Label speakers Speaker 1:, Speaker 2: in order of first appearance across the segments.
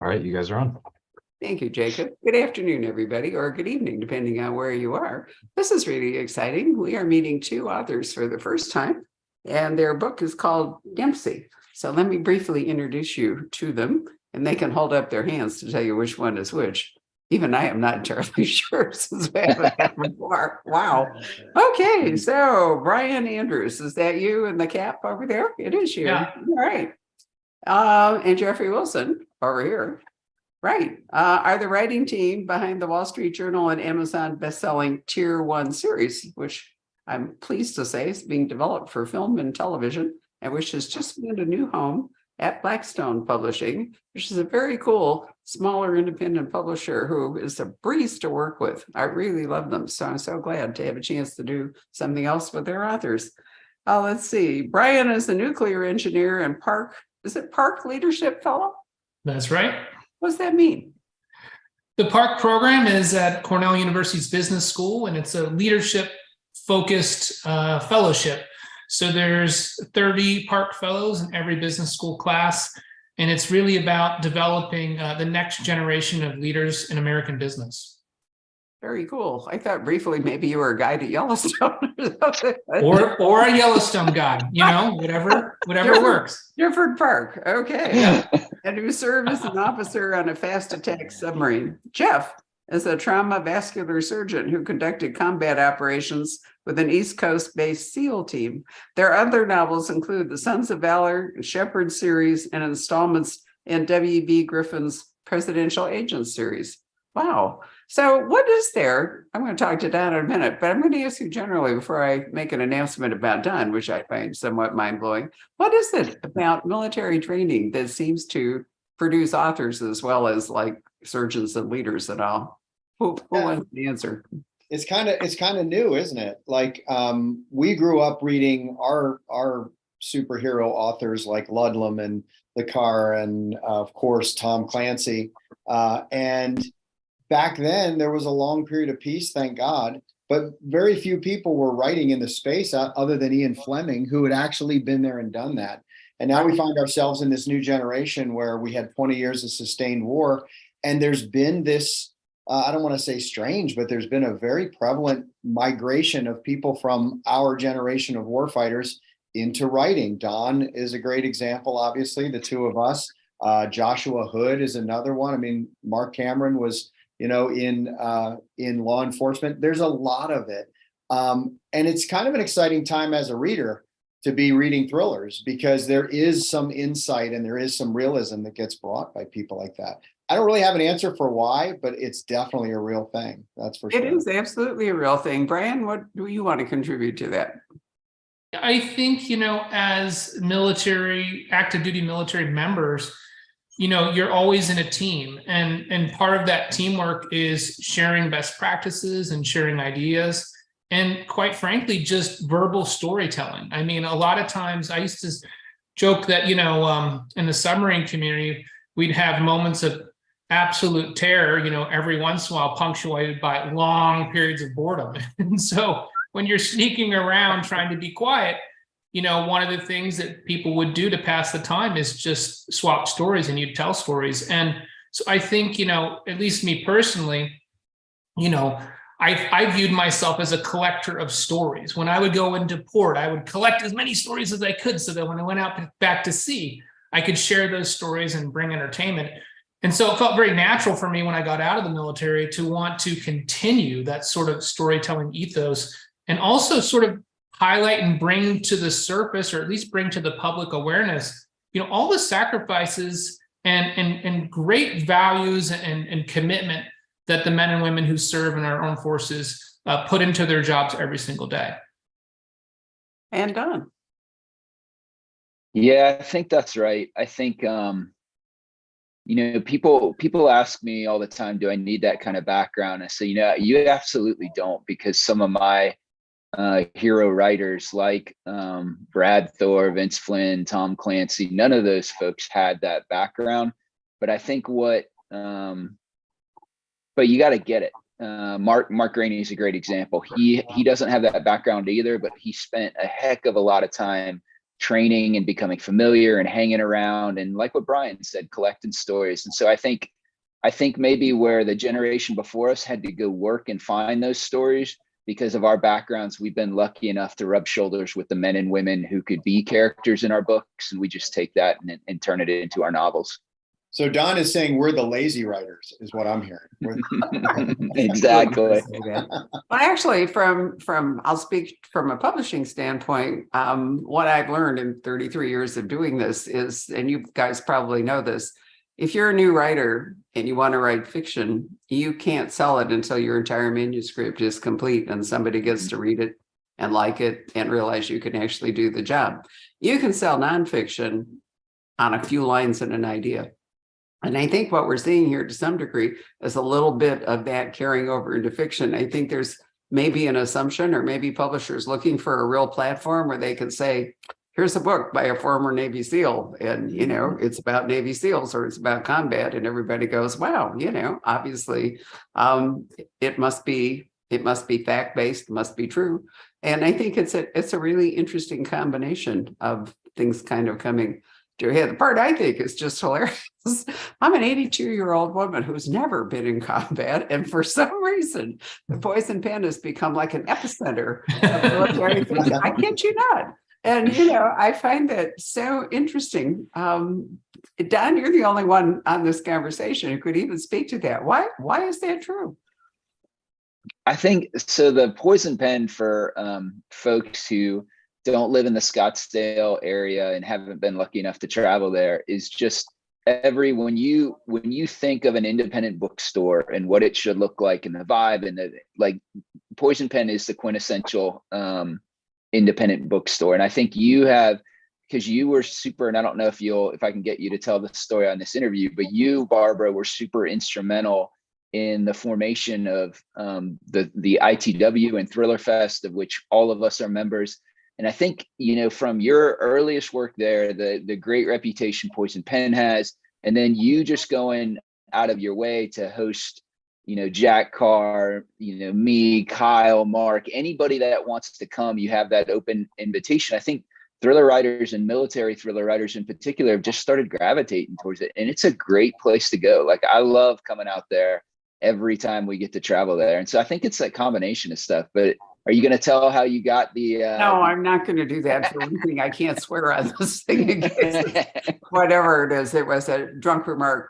Speaker 1: All right, you guys are on.
Speaker 2: Thank you, Jacob. Good afternoon, everybody, or good evening, depending on where you are. This is really exciting. We are meeting two authors for the first time, and their book is called Dempsey. So let me briefly introduce you to them, and they can hold up their hands to tell you which one is which. Even I am not entirely sure since we haven't met before. Wow. Okay, so Brian Andrews, is that you in the cap over there? It is you.
Speaker 3: Yeah.
Speaker 2: All right. And Jeffrey Wilson over here. Right. Are the writing team behind the Wall Street Journal and Amazon bestselling Tier 1 series, which I'm pleased to say is being developed for film and television, and which has just found a new home at Blackstone Publishing, which is a very cool, smaller independent publisher who is a breeze to work with. I really love them. So I'm so glad to have a chance to do something else with their authors. Let's see. Brian is a nuclear engineer and Park Leadership Fellow?
Speaker 3: That's right.
Speaker 2: What does that mean?
Speaker 3: The Park program is at Cornell University's Business School, and it's a leadership-focused fellowship. So there's 30 Park Fellows in every business school class, and it's really about developing the next generation of leaders in American business.
Speaker 2: Very cool. I thought briefly maybe you were a guide at Yellowstone or something.
Speaker 3: Or a Yellowstone guide, you know, whatever works.
Speaker 2: Gifford Park. Okay. And who served as an officer on a fast attack submarine. Jeff is a trauma vascular surgeon who conducted combat operations with an East Coast based SEAL team. Their other novels include the Sons of Valor, Shepherd series, and installments in W.B. Griffin's Presidential Agent series. Wow. So what is there? I'm going to talk to Don in a minute, but I'm going to ask you generally before I make an announcement about Don, which I find somewhat mind-blowing. What is it about military training that seems to produce authors as well as like surgeons and leaders and all? Who wants the answer?
Speaker 4: It's kind of new, isn't it? Like we grew up reading our superhero authors like Ludlum and Le Carre and of course Tom Clancy. And back then there was a long period of peace, thank God, but very few people were writing in the space other than Ian Fleming, who had actually been there and done that. And now we find ourselves in this new generation where we had 20 years of sustained war. And there's been this, I don't want to say strange, but there's been a very prevalent migration of people from our generation of warfighters into writing. Don is a great example, obviously, the two of us. Joshua Hood is another one. I mean, Mark Cameron was, in law enforcement. There's a lot of it. And it's kind of an exciting time as a reader to be reading thrillers because there is some insight and there is some realism that gets brought by people like that. I don't really have an answer for why, but it's definitely a real thing. That's for sure.
Speaker 2: It is absolutely a real thing. Brian, what do you want to contribute to that?
Speaker 3: I think, as active duty military members, you're always in a team, and part of that teamwork is sharing best practices and sharing ideas, and quite frankly, just verbal storytelling. I mean, a lot of times I used to joke that, in the submarine community, we'd have moments of absolute terror, every once in a while, punctuated by long periods of boredom. And so when you're sneaking around trying to be quiet, one of the things that people would do to pass the time is just swap stories, and you'd tell stories. And so I think, at least me personally, I viewed myself as a collector of stories. When I would go into port, I would collect as many stories as I could so that when I went out back to sea, I could share those stories and bring entertainment. And so it felt very natural for me when I got out of the military to want to continue that sort of storytelling ethos, and also sort of highlight and bring to the surface, or at least bring to the public awareness, all the sacrifices and great values and commitment that the men and women who serve in our armed forces put into their jobs every single day.
Speaker 2: And Don.
Speaker 5: Yeah, I think that's right. I think, people ask me all the time, do I need that kind of background? I say, you absolutely don't, because some of my hero writers like Brad Thor, Vince Flynn, Tom Clancy, none of those folks had that background. But I think but you got to get it. Mark Rainey is a great example. He doesn't have that background either, but he spent a heck of a lot of time training and becoming familiar and hanging around, and like what Brian said, collecting stories. And so I think maybe where the generation before us had to go work and find those stories, because of our backgrounds, we've been lucky enough to rub shoulders with the men and women who could be characters in our books, and we just take that and turn it into our novels.
Speaker 4: So Don is saying we're the lazy writers, is what I'm hearing.
Speaker 5: Exactly.
Speaker 2: Well, actually, I'll speak from a publishing standpoint. What I've learned in 33 years of doing this is, and you guys probably know this, if you're a new writer and you want to write fiction, you can't sell it until your entire manuscript is complete and somebody gets to read it and like it and realize you can actually do the job. You can sell nonfiction on a few lines and an idea. And I think what we're seeing here to some degree is a little bit of that carrying over into fiction. I think there's maybe an assumption, or maybe publishers looking for a real platform where they can say, here's a book by a former Navy SEAL, and, you know, it's about Navy SEALs or it's about combat. And everybody goes, wow, you know, obviously it must be fact-based, must be true. And I think it's a really interesting combination of things kind of coming to a head. The part I think is just hilarious. I'm an 82-year-old woman who's never been in combat, and for some reason, the poison pen has become like an epicenter of military fiction. I kid you not. And, you know, I find that so interesting. Don, you're the only one on this conversation who could even speak to that. Why is that true?
Speaker 5: I think so. The poison pen, for folks who don't live in the Scottsdale area and haven't been lucky enough to travel there, is just when you think of an independent bookstore and what it should look like, and the vibe, and the, like, Poison Pen is the quintessential independent bookstore. And I think you have, because you were super, and I don't know if I can get you to tell the story on this interview, but you, Barbara, were super instrumental in the formation of the ITW and Thriller Fest, of which all of us are members. And I think, you know, from your earliest work there, the great reputation Poison Pen has, and then you just going out of your way to host, you know, Jack Carr, you know, me, Kyle, Mark, anybody that wants to come, you have that open invitation. I think thriller writers and military thriller writers in particular have just started gravitating towards it. And it's a great place to go. Like, I love coming out there every time we get to travel there. And so I think it's that combination of stuff. But are you going to tell how you got the?
Speaker 2: No, I'm not going to do that. For one thing, I can't swear on this thing in case whatever it is. It was a drunk remark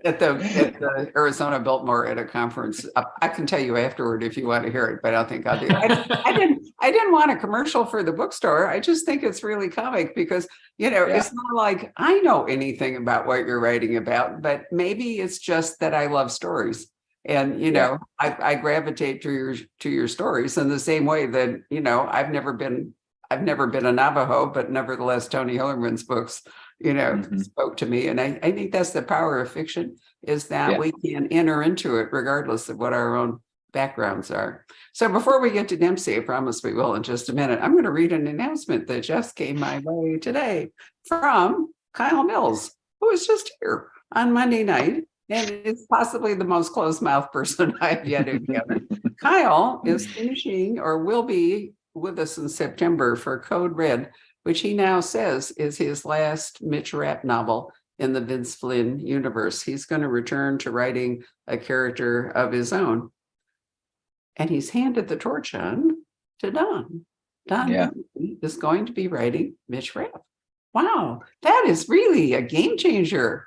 Speaker 2: at the Arizona Biltmore at a conference. I can tell you afterward if you want to hear it, but I don't think I'll do it. I didn't want a commercial for the bookstore. I just think it's really comic because, you know, It's not like I know anything about what you're writing about, but maybe it's just that I love stories. And, you know, I gravitate to your stories in the same way that, you know, I've never been a Navajo, but nevertheless, Tony Hillerman's books, you know, spoke to me. And I think that's the power of fiction, is that we can enter into it regardless of what our own backgrounds are. So before we get to Dempsey, I promise we will in just a minute, I'm going to read an announcement that just came my way today from Kyle Mills, who was just here on Monday night. And it's possibly the most closed-mouthed person I've yet encountered. Kyle is finishing, or will be with us in September, for Code Red, which he now says is his last Mitch Rapp novel in the Vince Flynn universe. He's going to return to writing a character of his own. And he's handed the torch on to Don. Don Bentley is going to be writing Mitch Rapp. Wow, that is really a game changer.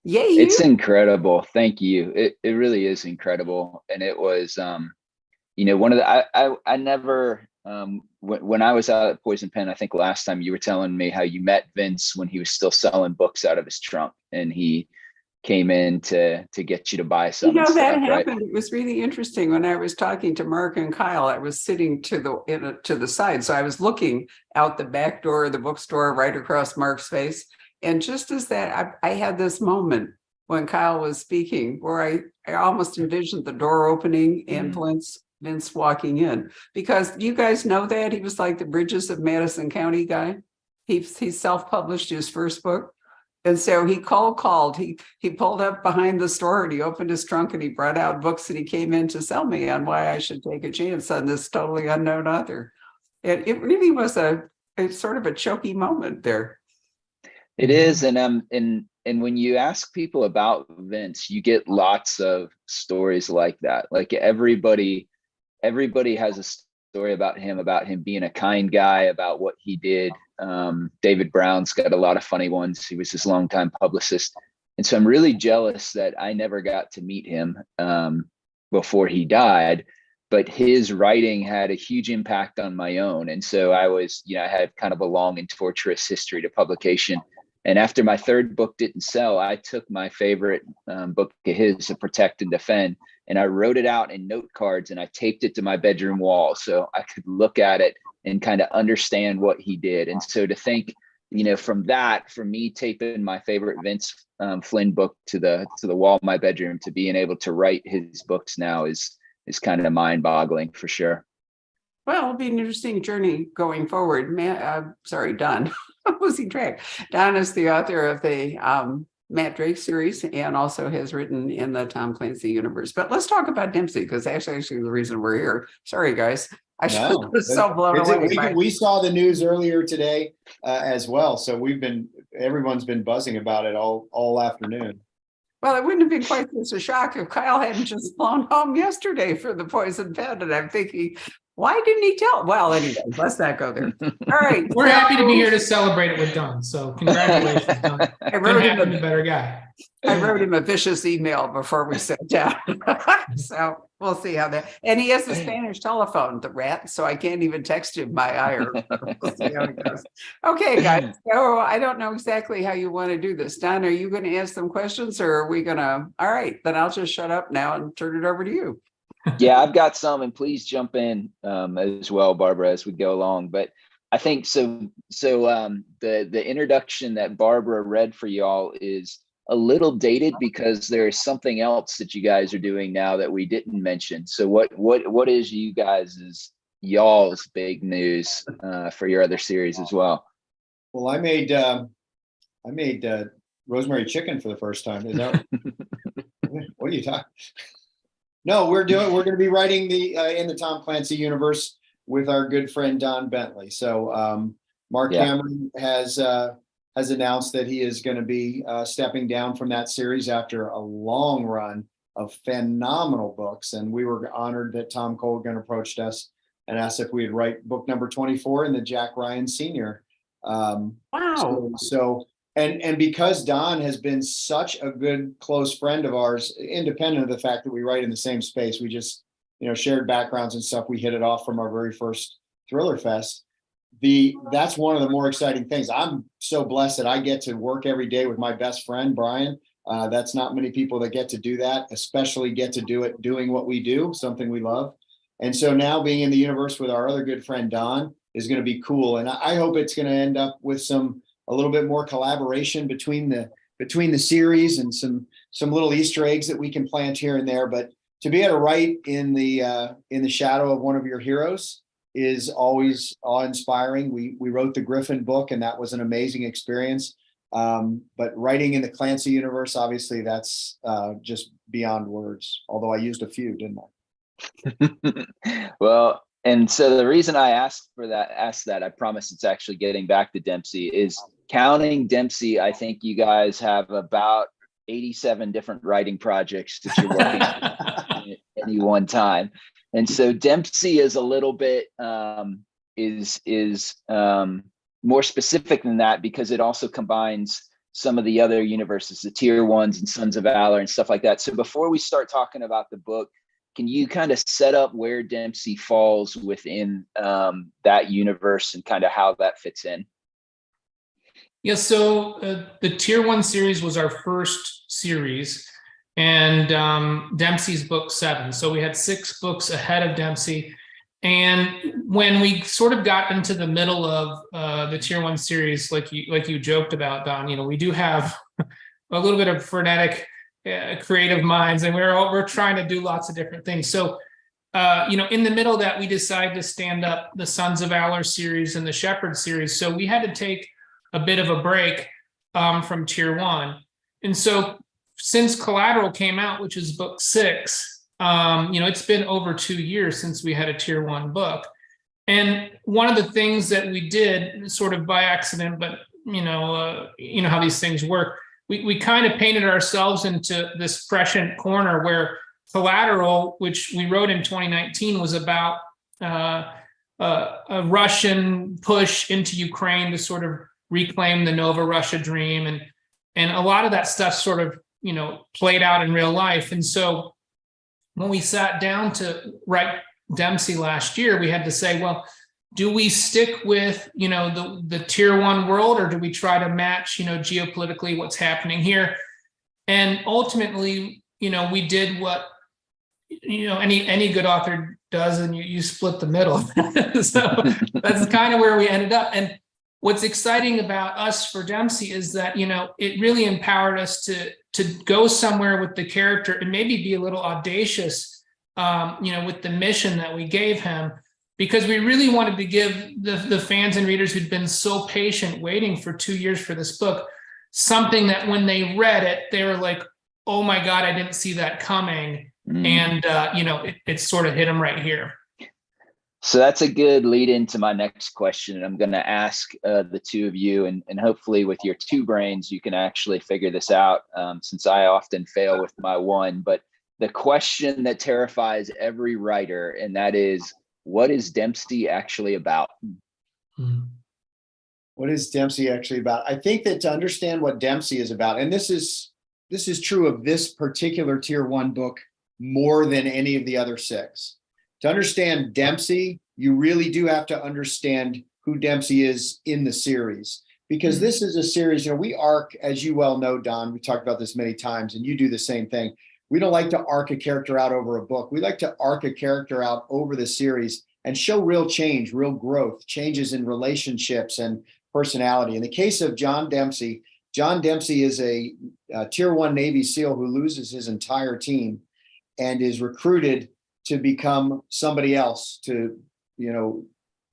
Speaker 2: Yay!
Speaker 5: It's incredible. Thank you. It really is incredible. And it was, you know, one of the, I never, when I was out at Poison Pen, I think last time you were telling me how you met Vince when he was still selling books out of his trunk, and he came in to get you to buy some.
Speaker 2: You know, that happened.
Speaker 5: Right?
Speaker 2: It was really interesting. When I was talking to Mark and Kyle, I was sitting to the side. So I was looking out the back door of the bookstore right across Mark's face. And just as that, I had this moment when Kyle was speaking where I almost envisioned the door opening and Vince walking in, because you guys know that he was like the Bridges of Madison County guy. He self-published his first book, And so he called. He pulled up behind the store and he opened his trunk and he brought out books and he came in to sell me on why I should take a chance on this totally unknown author. It really was a sort of a choky moment there.
Speaker 5: It is, and when you ask people about Vince, you get lots of stories like that. Like everybody has a story about him being a kind guy, about what he did. David Brown's got a lot of funny ones. He was his longtime publicist. And so I'm really jealous that I never got to meet him before he died, but his writing had a huge impact on my own. And so I had kind of a long and torturous history to publication. And after my third book didn't sell, I took my favorite book of his, To Protect and Defend, and I wrote it out in note cards and I taped it to my bedroom wall so I could look at it and kind of understand what he did. And so to think, from me taping my favorite Vince Flynn book to the wall of my bedroom, to being able to write his books now is kind of mind-boggling for sure.
Speaker 2: Well, it'll be an interesting journey going forward. Don. Losing track. Don is the author of the Matt Drake series and also has written in the Tom Clancy universe. But let's talk about Dempsey, because that's actually the reason we're here. Sorry, guys. I was so blown away.
Speaker 4: We saw the news earlier today as well. So everyone's been buzzing about it all afternoon.
Speaker 2: Well, it wouldn't have been quite such a shock if Kyle hadn't just flown home yesterday for the poison pen. And I'm thinking, why didn't he tell? Well, anyway, let's not go there. All right.
Speaker 3: We're happy to be here to celebrate it with Don. So congratulations, Don.
Speaker 2: I wrote him
Speaker 3: a better guy.
Speaker 2: I wrote him a vicious email before we sat down. So we'll see how that. And he has a Spanish telephone, the rat, so I can't even text him my ire. We'll see how it goes. Okay, guys. So I don't know exactly how you want to do this. Don, are you going to ask some questions, or are we going to? All right, then I'll just shut up now and turn it over to you.
Speaker 5: Yeah, I've got some, and please jump in as well, Barbara, as we go along. But I think so. The introduction that Barbara read for y'all is a little dated because there is something else that you guys are doing now that we didn't mention. So what is y'all's big news for your other series as well?
Speaker 4: Well, I made rosemary chicken for the first time. Is that what are you talking? No, we're going to be writing in the Tom Clancy universe with our good friend Don Bentley. So Mark Cameron has announced that he is going to be stepping down from that series after a long run of phenomenal books. And we were honored that Tom Colgan approached us and asked if we'd write book number 24 in the Jack Ryan Sr.
Speaker 2: Wow.
Speaker 4: So and because Don has been such a good close friend of ours, independent of the fact that we write in the same space, we just shared backgrounds and stuff. We hit it off from our very first Thriller Fest. That's one of the more exciting things. I'm so blessed that I get to work every day with my best friend Brian. That's not many people that get to do that, especially get to do it doing what we do, something we love. And so now being in the universe with our other good friend Don is going to be cool. And I hope it's going to end up with a little bit more collaboration between the series and some little Easter eggs that we can plant here and there. But to be able to write in the shadow of one of your heroes is always awe-inspiring. We wrote the Griffin book, and that was an amazing experience. But writing in the Clancy universe, obviously, that's just beyond words. Although I used a few, didn't I?
Speaker 5: Well, and so the reason I asked that, I promise it's actually getting back to Dempsey, is counting Dempsey. I think you guys have about 87 different writing projects that you're working on at any one time. And so Dempsey is a little bit more specific than that, because it also combines some of the other universes, the tier ones and Sons of Valor and stuff like that. So before we start talking about the book, can you kind of set up where Dempsey falls within that universe and kind of how that fits in?
Speaker 3: Yeah, so the Tier 1 series was our first series, and Dempsey's book 7. So we had 6 books ahead of Dempsey. And when we sort of got into the middle of the Tier 1 series, like you joked about, Don, we do have a little bit of frenetic creative minds, and we're trying to do lots of different things. So, in the middle of that, we decided to stand up the Sons of Valor series and the Shepherd series. So we had to take a bit of a break from tier 1. And so since Collateral came out, which is book 6, it's been over 2 years since we had a tier 1 book. And one of the things that we did sort of by accident, but you know how these things work, we kind of painted ourselves into this prescient corner where Collateral, which we wrote in 2019, was about a Russian push into Ukraine to sort of reclaim the Nova Russia dream. And a lot of that stuff sort of, played out in real life. And so when we sat down to write Dempsey last year, we had to say, well, do we stick with, the tier 1 world, or do we try to match, geopolitically what's happening here? And ultimately, we did what, any good author does, and you split the middle. So that's kind of where we ended up. And what's exciting about us for Dempsey is that, it really empowered us to go somewhere with the character and maybe be a little audacious, with the mission that we gave him, because we really wanted to give the fans and readers who'd been so patient waiting for 2 years for this book, something that when they read it, they were like, oh my God, I didn't see that coming. And, it sort of hit them right here.
Speaker 5: So that's a good lead into my next question. And I'm going to ask the two of you, and hopefully with your two brains, you can actually figure this out, since I often fail with my one. But the question that terrifies every writer, and that is, what is Dempsey actually about?
Speaker 4: What is Dempsey actually about? I think that to understand what Dempsey is about, and this is true of this particular tier 1 book more than any of the other 6. To understand Dempsey, you really do have to understand who Dempsey is in the series, because this is a series, we arc, as you well know, Don, we talked about this many times, and you do the same thing. We don't like to arc a character out over a book. We like to arc a character out over the series and show real change, real growth, changes in relationships and personality. In the case of John Dempsey is a tier 1 Navy SEAL who loses his entire team and is recruited to become somebody else, to,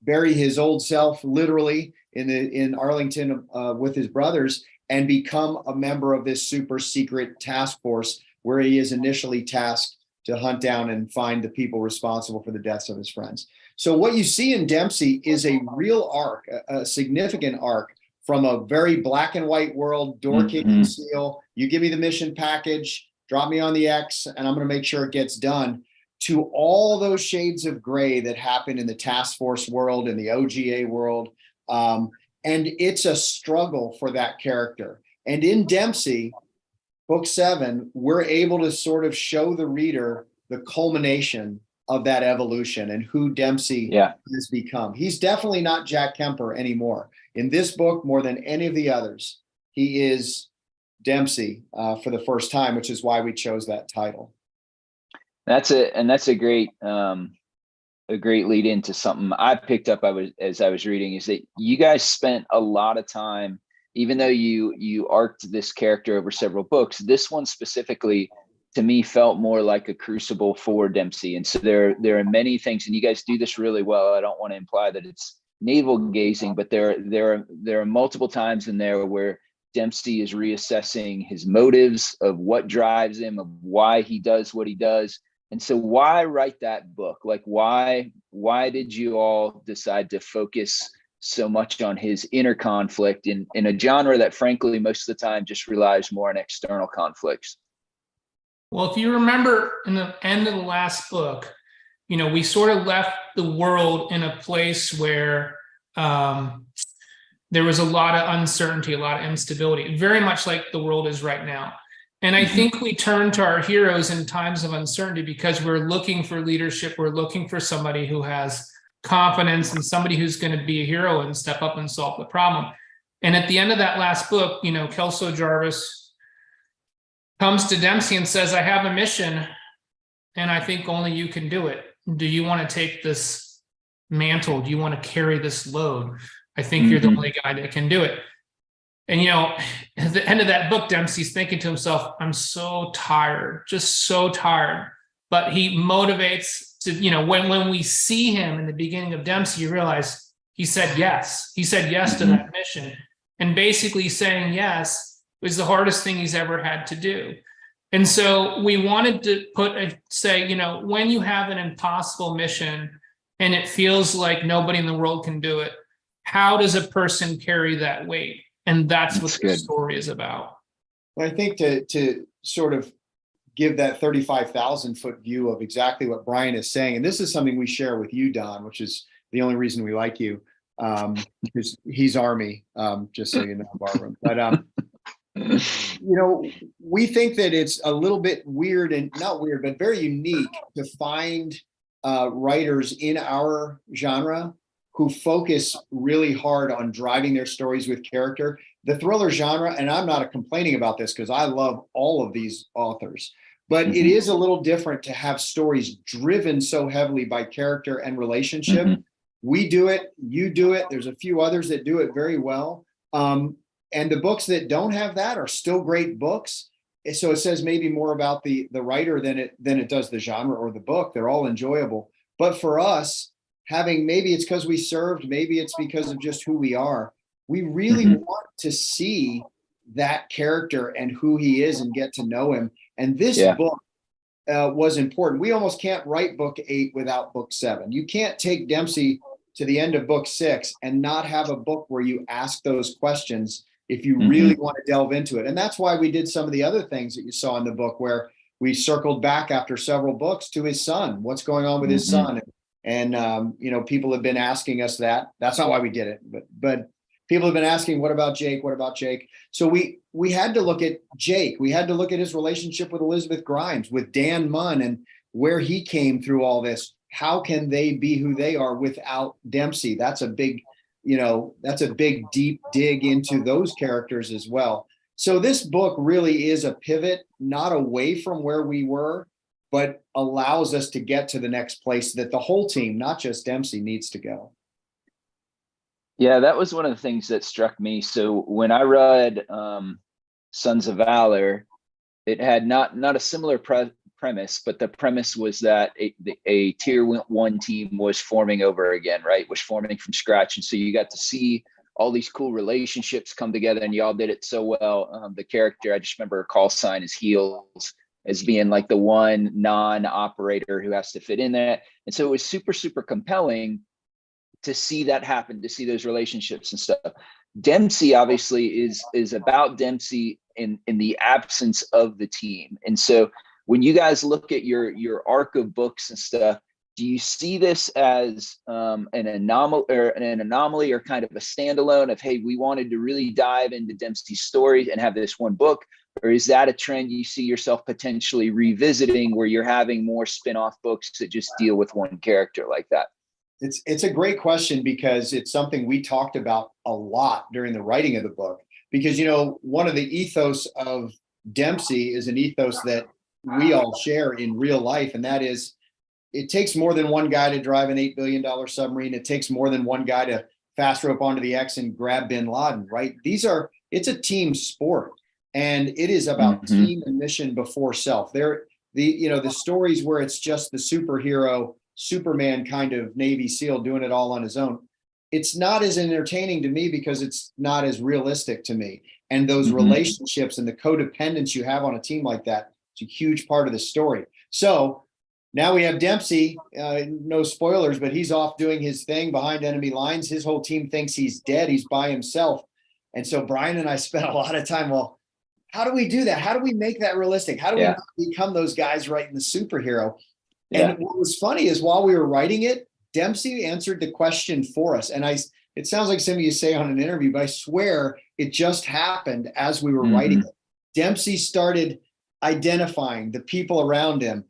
Speaker 4: bury his old self literally in Arlington with his brothers, and become a member of this super secret task force where he is initially tasked to hunt down and find the people responsible for the deaths of his friends. So what you see in Dempsey is a real arc, a significant arc, from a very black and white world, door kicking SEAL. You give me the mission package, drop me on the X, and I'm going to make sure it gets done, to all those shades of gray that happen in the task force world, in the OGA world. And it's a struggle for that character. And in Dempsey, book 7, we're able to sort of show the reader the culmination of that evolution and who Dempsey has become. He's definitely not Jack Kemper anymore. In this book, more than any of the others, he is Dempsey for the first time, which is why we chose that title.
Speaker 5: That's a great lead into something I picked up as I was reading, is that you guys spent a lot of time, even though you arced this character over several books, this one specifically to me felt more like a crucible for Dempsey. And so there are many things, and you guys do this really well. I don't want to imply that it's navel gazing, but there are multiple times in there where Dempsey is reassessing his motives of what drives him, of why he does what he does. And so why write that book? Like, why did you all decide to focus so much on his inner conflict in a genre that frankly most of the time just relies more on external conflicts?
Speaker 3: Well, if you remember in the end of the last book, we sort of left the world in a place where there was a lot of uncertainty, a lot of instability, very much like the world is right now. And I think we turn to our heroes in times of uncertainty because we're looking for leadership. We're looking for somebody who has confidence and somebody who's going to be a hero and step up and solve the problem. And at the end of that last book, Kelso Jarvis comes to Dempsey and says, I have a mission, and I think only you can do it. Do you want to take this mantle? Do you want to carry this load? I think you're the only guy that can do it. And, at the end of that book, Dempsey's thinking to himself, I'm so tired, just so tired. But he motivates to, when we see him in the beginning of Dempsey, you realize he said yes. He said yes to that mission. And basically saying yes was the hardest thing he's ever had to do. And so we wanted to say, when you have an impossible mission and it feels like nobody in the world can do it, how does a person carry that weight? And that's what the story is about.
Speaker 4: Well, I think to sort of give that 35,000 foot view of exactly what Brian is saying, and this is something we share with you, Don, which is the only reason we like you, because he's Army, just so you know, Barbara. But we think that it's a little bit weird, and not weird, but very unique to find writers in our genre who focus really hard on driving their stories with character. The thriller genre, and I'm not complaining about this because I love all of these authors, but it is a little different to have stories driven so heavily by character and relationship. We do it, you do it. There's a few others that do it very well. And the books that don't have that are still great books. So it says maybe more about the writer than it does the genre or the book. They're all enjoyable. But for us, maybe it's because we served, maybe it's because of just who we are. We really want to see that character and who he is and get to know him. And this book was important. We almost can't write book 8 without book 7. You can't take Dempsey to the end of book 6 and not have a book where you ask those questions if you really want to delve into it. And that's why we did some of the other things that you saw in the book, where we circled back after several books to his son, what's going on with his son. And people have been asking us that. That's not why we did it, but people have been asking, what about Jake? What about Jake? So we had to look at Jake. We had to look at his relationship with Elizabeth Grimes, with Dan Munn, and where he came through all this. How can they be who they are without Dempsey? That's a big, deep dig into those characters as well. So this book really is a pivot, not away from where we were, but allows us to get to the next place that the whole team, not just Dempsey, needs to go.
Speaker 5: Yeah, that was one of the things that struck me. So when I read Sons of Valor, it had not a similar premise, but the premise was that a tier 1 team was forming over again, right? Was forming from scratch. And so you got to see all these cool relationships come together, and y'all did it so well. The character, I just remember her call sign is Heels, as being like the one non-operator who has to fit in that. And so it was super, super compelling to see that happen, to see those relationships and stuff. Dempsey obviously is about Dempsey in the absence of the team. And so when you guys look at your arc of books and stuff, do you see this as an anomaly or kind of a standalone of, hey, we wanted to really dive into Dempsey's story and have this one book? Or is that a trend you see yourself potentially revisiting, where you're having more spin-off books that just deal with one character like that?
Speaker 4: It's a great question, because it's something we talked about a lot during the writing of the book. Because, one of the ethos of Dempsey is an ethos that we all share in real life. And that is, it takes more than one guy to drive an $8 billion submarine. It takes more than one guy to fast rope onto the X and grab bin Laden, right? It's a team sport. And it is about team and mission before self. The stories where it's just the superhero, Superman kind of Navy SEAL doing it all on his own, it's not as entertaining to me because it's not as realistic to me. And those relationships and the codependence you have on a team like that, it's a huge part of the story. So now we have Dempsey, no spoilers, but he's off doing his thing behind enemy lines. His whole team thinks he's dead. He's by himself. And so Brian and I spent a lot of time, well, how do we do that? How do we make that realistic? How do we not become those guys writing the superhero? And what was funny is, while we were writing it, Dempsey answered the question for us. And it sounds like something you say on an interview, but I swear it just happened as we were writing it. Dempsey started identifying the people around him,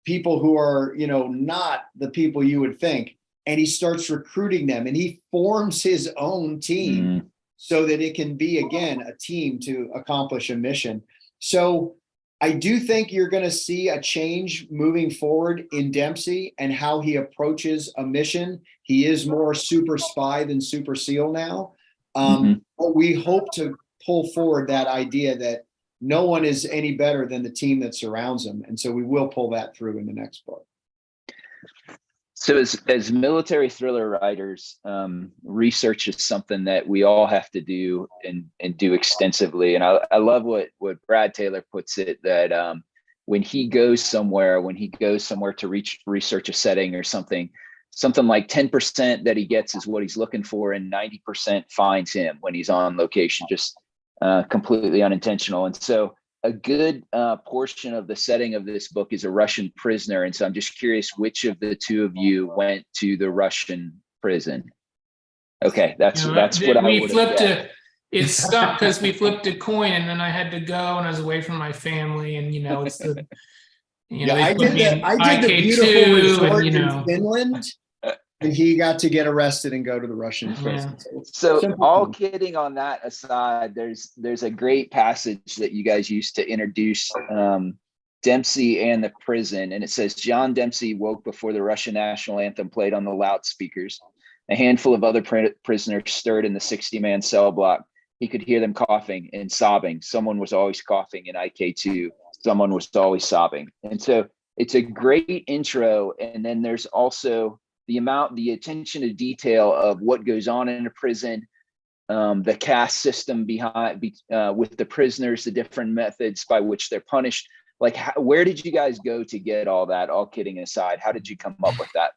Speaker 4: people who are, not the people you would think. And he starts recruiting them, and he forms his own team so that it can be, again, a team to accomplish a mission. So I do think you're going to see a change moving forward in Dempsey and how he approaches a mission. He is more super spy than super SEAL now. But we hope to pull forward that idea that no one is any better than the team that surrounds him. And so we will pull that through in the next book.
Speaker 5: So as military thriller writers, research is something that we all have to do and do extensively. And I love what Brad Taylor puts it, that when he goes somewhere to research a setting or something like 10% that he gets is what he's looking for, and 90% finds him when he's on location, just completely unintentional. And so a good portion of the setting of this book is a Russian prisoner. And so I'm just curious, which of the two of you went to the Russian prison? Okay, that's what I
Speaker 3: we
Speaker 5: would
Speaker 3: flipped it. It's stuck because we flipped a coin, and then I had to go, and I was away from my family, and it's the
Speaker 4: I did the beautiful resort in Finland, and he got to get arrested and go to the Russian prison.
Speaker 5: So all kidding on that aside, there's a great passage that you guys used to introduce Dempsey and the prison, and it says, John Dempsey woke before the Russian national anthem played on the loudspeakers. A handful of other prisoners stirred in the 60-man cell block. He could hear them coughing and sobbing. Someone was always coughing in IK2. Someone was always sobbing. And so it's a great intro. And then there's also the attention to detail of what goes on in a prison, the caste system behind with the prisoners, the different methods by which they're punished. Like, where did you guys go to get all that? All kidding aside, how did you come up with that?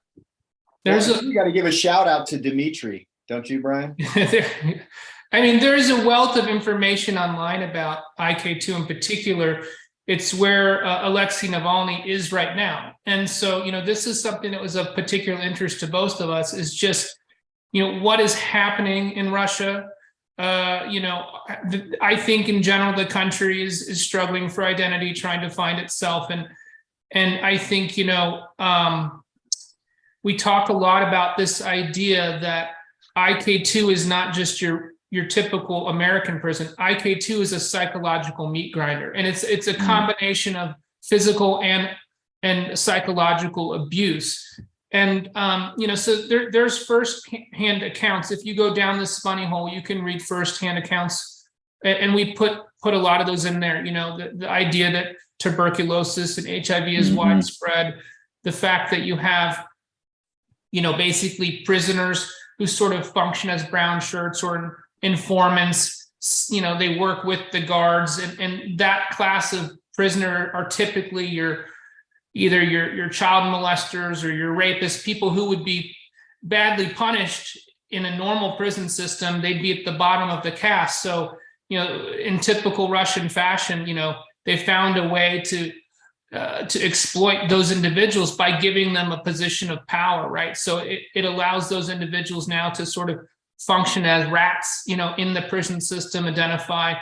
Speaker 4: You got to give a shout out to Dimitris, don't you, Brian?
Speaker 3: There is a wealth of information online about IK2 in particular. It's where Alexei Navalny is right now. And so, this is something that was of particular interest to both of us, is just, what is happening in Russia. I think in general, the country is struggling for identity, trying to find itself. And I think, we talk a lot about this idea that IK2 is not just your typical American prison. IK2 is a psychological meat grinder, and it's a combination of physical and psychological abuse. And so there's firsthand accounts. If you go down this funny hole, you can read firsthand accounts, and we put a lot of those in there. The idea that tuberculosis and HIV is widespread, the fact that you have basically prisoners who sort of function as brown shirts or informants. They work with the guards, and that class of prisoner are typically either your child molesters or your rapists, people who would be badly punished in a normal prison system. They'd be at the bottom of the caste. So, in typical Russian fashion, they found a way to exploit those individuals by giving them a position of power, right? So it allows those individuals now to sort of function as rats, in the prison system, identify,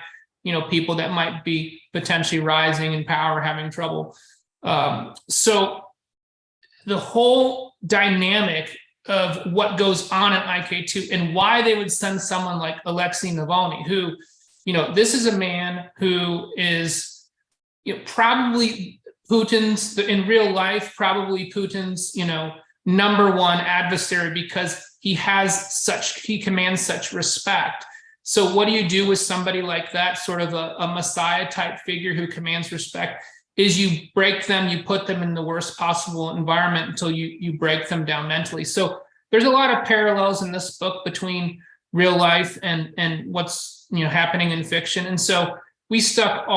Speaker 3: people that might be potentially rising in power, having trouble. So the whole dynamic of what goes on in IK2 and why they would send someone like Alexei Navalny, who, this is a man who is, probably Putin's, in real life, probably Putin's, number one adversary, because he commands such respect. So what do you do with somebody like that, sort of a messiah type figure who commands respect? Is you break them, you put them in the worst possible environment until you break them down mentally. So there's a lot of parallels in this book between real life and what's happening in fiction. And so we stuck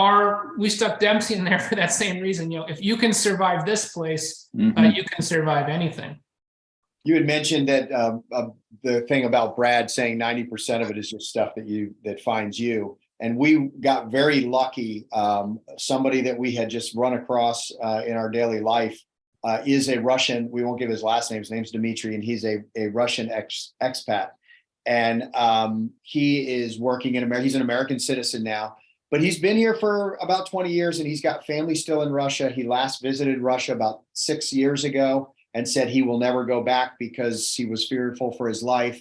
Speaker 3: Dempsey in there for that same reason. If you can survive this place, you can survive anything.
Speaker 4: You had mentioned that the thing about Brad saying 90% of it is just stuff that finds you. And we got very lucky. Somebody that we had just run across in our daily life is a Russian. We won't give his last name. His name's Dimitris, and he's a Russian expat. And he is working in America. He's an American citizen now. But he's been here for about 20 years, and he's got family still in Russia. He last visited Russia about 6 years ago and said he will never go back because he was fearful for his life.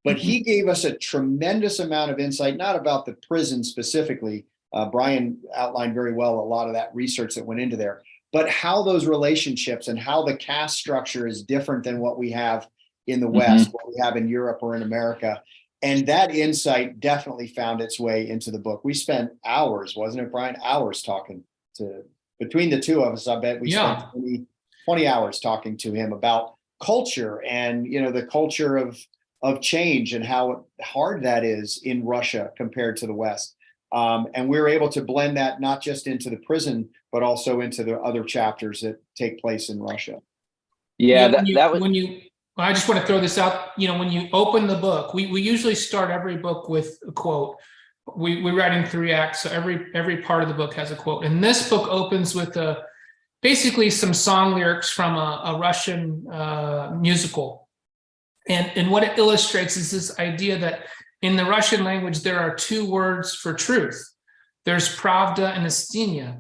Speaker 4: But he gave us a tremendous amount of insight, not about the prison specifically. Brian outlined very well a lot of that research that went into there, but how those relationships and how the caste structure is different than what we have in the West, what we have in Europe or in America. And that insight definitely found its way into the book. We spent hours, wasn't it, Brian? Hours talking between the two of us. I bet we spent 20 hours talking to him about culture and, the culture of change and how hard that is in Russia compared to the West. And we're able to blend that not just into the prison, but also into the other chapters that take place in Russia.
Speaker 5: Yeah,
Speaker 3: I just want to throw this out. When you open the book, we usually start every book with a quote. We write in 3 acts, so every part of the book has a quote. And this book opens with basically some song lyrics from a Russian musical. And what it illustrates is this idea that in the Russian language, there are 2 words for truth. There's pravda and istiniya.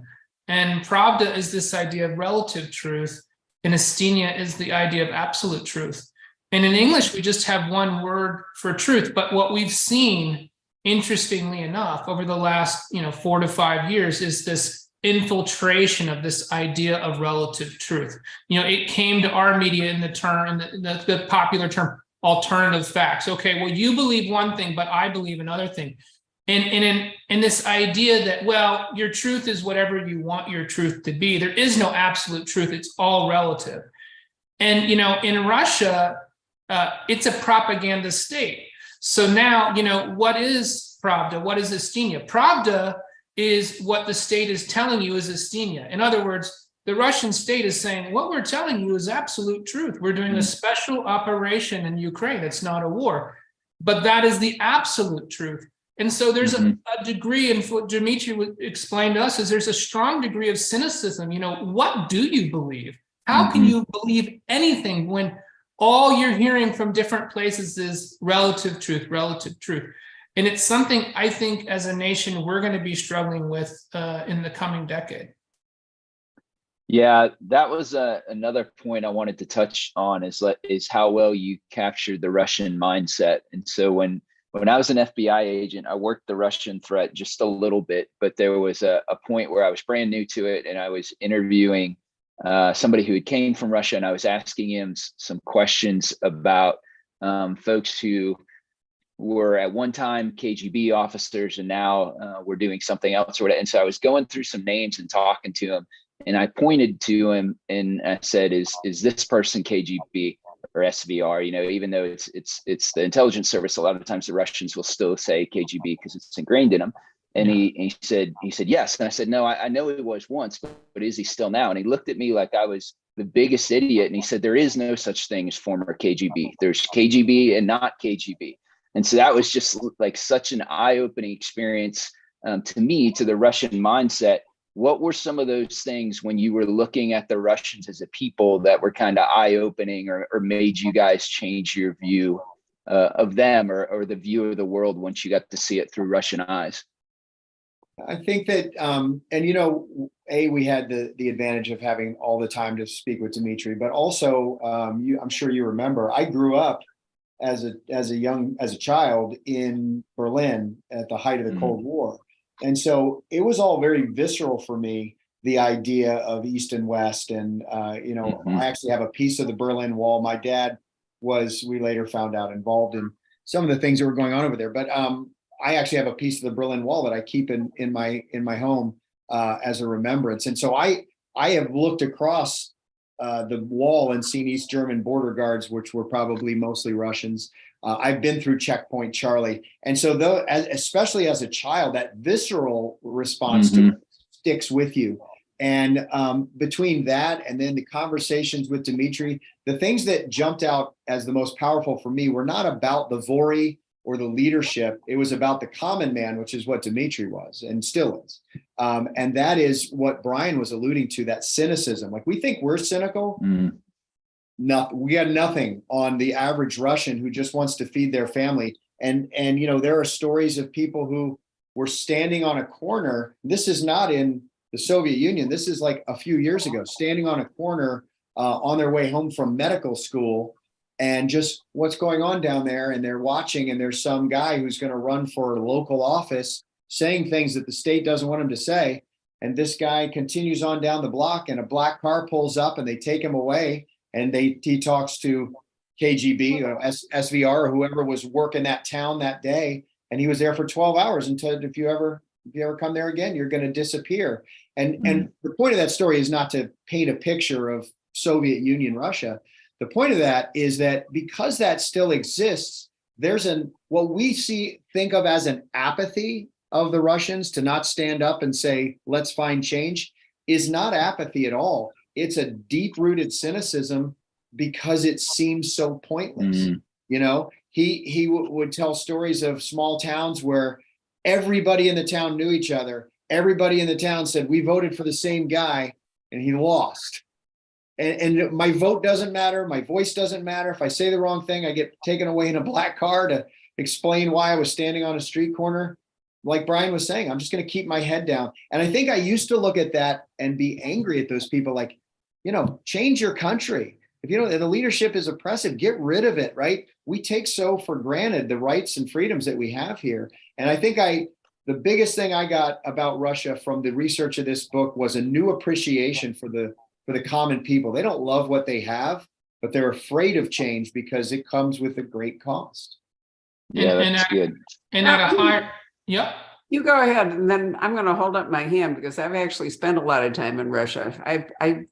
Speaker 3: And pravda is this idea of relative truth, and istiniya is the idea of absolute truth. And in English, we just have 1 word for truth. But what we've seen, interestingly enough, over the last 4 to 5 years is this infiltration of this idea of relative truth. It came to our media in the term, the popular term, alternative facts. Okay, well, you believe one thing, but I believe another thing. And in this idea that, well, your truth is whatever you want your truth to be. There is no absolute truth. It's all relative. And, in Russia, it's a propaganda state. So now, what is pravda? What is istiniya? Pravda is what the state is telling you is istiniya. In other words, the Russian state is saying, what we're telling you is absolute truth. We're doing a special operation in Ukraine. It's not a war. But that is the absolute truth. And so there's a degree, and what Dimitri would explain to us is there's a strong degree of cynicism. What do you believe? How can you believe anything when all you're hearing from different places is relative truth, relative truth? And it's something I think as a nation we're going to be struggling with in the coming decade.
Speaker 5: Yeah, that was another point I wanted to touch on is how well you captured the Russian mindset. And so when I was an FBI agent, I worked the Russian threat just a little bit, but there was a point where I was brand new to it, and I was interviewing somebody who had came from Russia, and I was asking him some questions about folks who were at one time KGB officers and now were doing something else or whatever. And so I was going through some names and talking to him, and I pointed to him and I said, "Is this person KGB or SVR?" Even though it's the intelligence service, a lot of times the Russians will still say KGB because it's ingrained in them. And he said yes, and I said, "No, I know he was once, but is he still now?" And he looked at me like I was the biggest idiot, and he said, "There is no such thing as former KGB. There's KGB and not KGB." And so that was just like such an eye-opening experience to me, to the Russian mindset. What were some of those things when you were looking at the Russians as a people that were kind of eye-opening or made you guys change your view of them or the view of the world once you got to see it through Russian eyes?
Speaker 4: I think that, we had the advantage of having all the time to speak with Dimitri, but also, I'm sure you remember, I grew up as a child in Berlin at the height of the Cold War. And so it was all very visceral for me, the idea of East and West. And, I actually have a piece of the Berlin Wall. My dad was, we later found out, involved in some of the things that were going on over there. But I actually have a piece of the Berlin Wall that I keep in my home as a remembrance. And so I have looked across the wall and seen East German border guards, which were probably mostly Russians. I've been through Checkpoint Charlie. And so especially as a child, that visceral response to it sticks with you. And between that and then the conversations with Dimitri, the things that jumped out as the most powerful for me were not about the Vori or the leadership. It was about the common man, which is what Dimitri was and still is. And that is what Brian was alluding to, that cynicism. Like, we think we're cynical. We got nothing on the average Russian who just wants to feed their family. And there are stories of people who were standing on a corner. This is not in the Soviet Union. This is like a few years ago, standing on a corner on their way home from medical school, and just what's going on down there. And they're watching, and there's some guy who's going to run for a local office saying things that the state doesn't want him to say. And this guy continues on down the block, and a black car pulls up, and they take him away. And he talks to KGB or SVR or whoever was working that town that day. And he was there for 12 hours and said, if you ever come there again, you're going to disappear. And the point of that story is not to paint a picture of Soviet Union Russia. the point of that is that because that still exists, there's what we think of as an apathy of the Russians to not stand up and say, let's find change, is not apathy at all. It's a deep-rooted cynicism because it seems so pointless. You know, he would tell stories of small towns where everybody in the town knew each other. Everybody in the town said, we voted for the same guy and he lost. And my vote doesn't matter. My voice doesn't matter. If I say the wrong thing, I get taken away in a black car to explain why I was standing on a street corner. Like Brian was saying, I'm just going to keep my head down. And I think I used to look at that and be angry at those people like, you know, change your country. If you know the leadership is oppressive, get rid of it, right? We take so for granted the rights and freedoms that we have here. And I think the biggest thing I got about Russia from the research of this book was a new appreciation for the common people. They don't love what they have, but they're afraid of change because it comes with a great cost.
Speaker 5: Yeah, that's good.
Speaker 3: And at a higher, yeah.
Speaker 2: You go ahead, and then I'm going to hold up my hand because I've actually spent a lot of time in Russia. I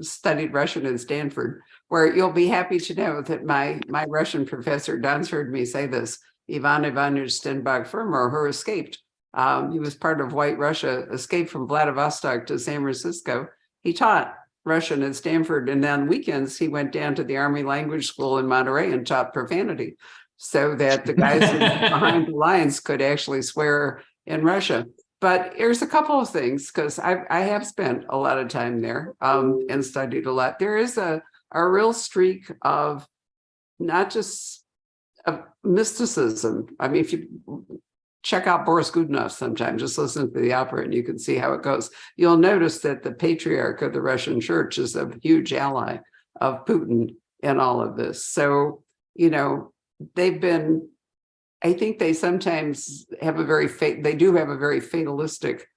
Speaker 2: studied Russian in Stanford, where you'll be happy to know that my Russian professor, Don's heard me say this, Ivan Ivanovich Stenbach-Firmer, who escaped. He was part of White Russia, escaped from Vladivostok to San Francisco. He taught Russian at Stanford, and on weekends he went down to the Army Language School in Monterey and taught profanity, so that the guys behind the lines could actually swear in Russia. But there's a couple of things, because I have spent a lot of time there and studied a lot. There is a real streak of not just of mysticism. I mean, if you check out Boris Godunov sometime, just listen to the opera and you can see how it goes. You'll notice that the patriarch of the Russian church is a huge ally of Putin in all of this. So, you know, I think they sometimes have they do have a very fatalistic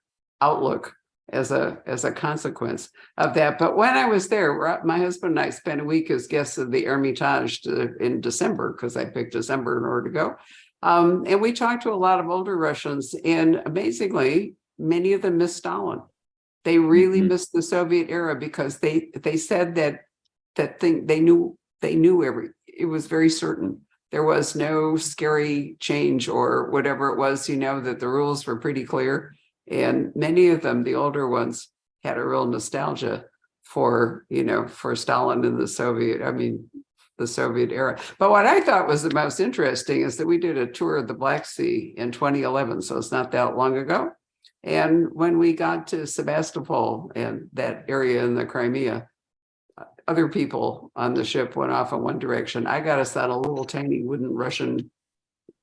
Speaker 2: outlook as a consequence of that. But when I was there, my husband and I spent a week as guests of the Hermitage in December, because I picked December in order to go. And we talked to a lot of older Russians, and amazingly, many of them missed Stalin. They really missed the Soviet era because they said they knew it was very certain. There was no scary change or whatever it was, you know, that the rules were pretty clear. And many of them, the older ones, had a real nostalgia for Stalin and the Soviet era. But what I thought was the most interesting is that we did a tour of the Black Sea in 2011, so it's not that long ago. And when we got to Sebastopol and that area in the Crimea, other people on the ship went off in one direction. I got us on a little tiny wooden Russian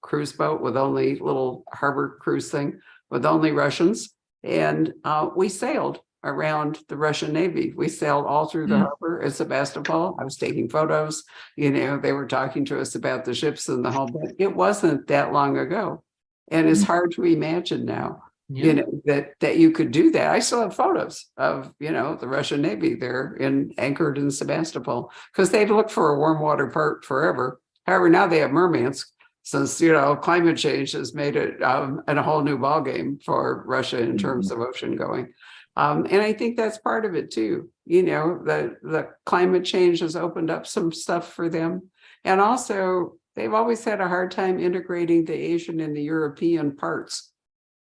Speaker 2: cruise boat with only little harbor cruise thing with only Russians. And we sailed around the Russian Navy. We sailed all through the harbor at Sebastopol. I was taking photos. You know, they were talking to us about the ships and the whole bit. It wasn't that long ago. And it's hard to imagine now.
Speaker 3: Yeah.
Speaker 2: You know, that you could do that. I still have photos of, you know, the Russian Navy there anchored in Sebastopol, because they've looked for a warm water port forever. However, now they have Murmansk, since, you know, climate change has made it a whole new ballgame for Russia in terms of ocean going. And I think that's part of it too. You know, the climate change has opened up some stuff for them. And also, they've always had a hard time integrating the Asian and the European parts,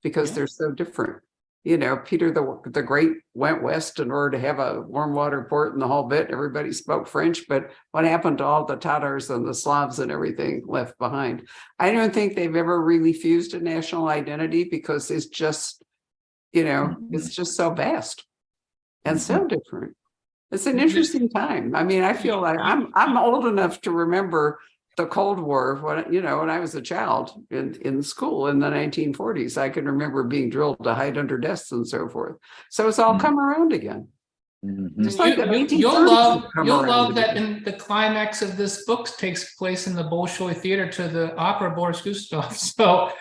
Speaker 2: because they're so different. You know, Peter the Great went west in order to have a warm water port and the whole bit. Everybody spoke French, but what happened to all the Tatars and the Slavs and everything left behind? I don't think they've ever really fused a national identity, because it's just, you know, it's just so vast and so different. It's an interesting time. I mean, I feel like I'm old enough to remember the Cold War, when I was a child in school in the 1940s. I can remember being drilled to hide under desks and so forth. So it's all come around again. Just like
Speaker 3: you'll love that in the climax of this book takes place in the Bolshoi Theater to the opera Boris Gustave. So,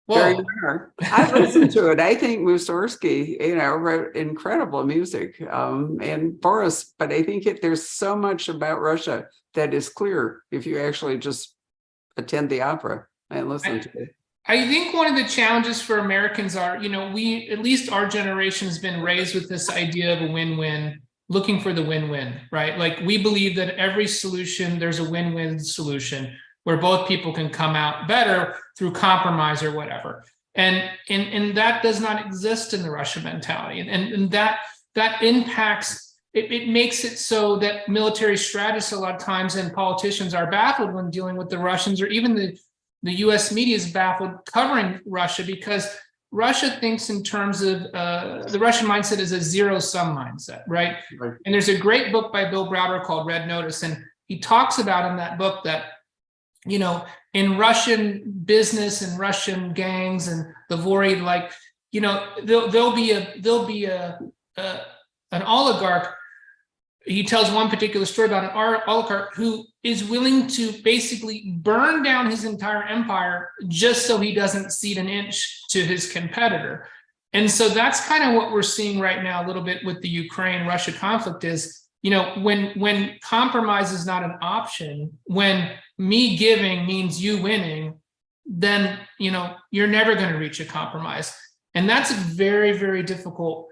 Speaker 2: there you are. I listened to it. I think Mussorgsky, you know, wrote incredible music, and Boris. But I think there's so much about Russia that is clear if you actually just attend the opera and listen to it.
Speaker 3: I think one of the challenges for Americans are, you know, at least our generation has been raised with this idea of a win-win. looking for the win-win, right? Like we believe that every solution, there's a win-win solution where both people can come out better through compromise or whatever. And that does not exist in the Russian mentality. And that impacts, it makes it so that military strategists a lot of times and politicians are baffled when dealing with the Russians, or even the US media is baffled covering Russia, because Russia thinks in terms of the Russian mindset is a zero-sum mindset, right? And there's a great book by Bill Browder called Red Notice, and he talks about in that book that, you know, in Russian business and Russian gangs and the Vori, like, you know, there'll be an oligarch. He tells one particular story about an oligarch who is willing to basically burn down his entire empire just so he doesn't cede an inch to his competitor. And so that's kind of what we're seeing right now a little bit with the Ukraine-Russia conflict is, you know, when compromise is not an option, when me giving means you winning, then, you know, you're never going to reach a compromise. And that's very, very difficult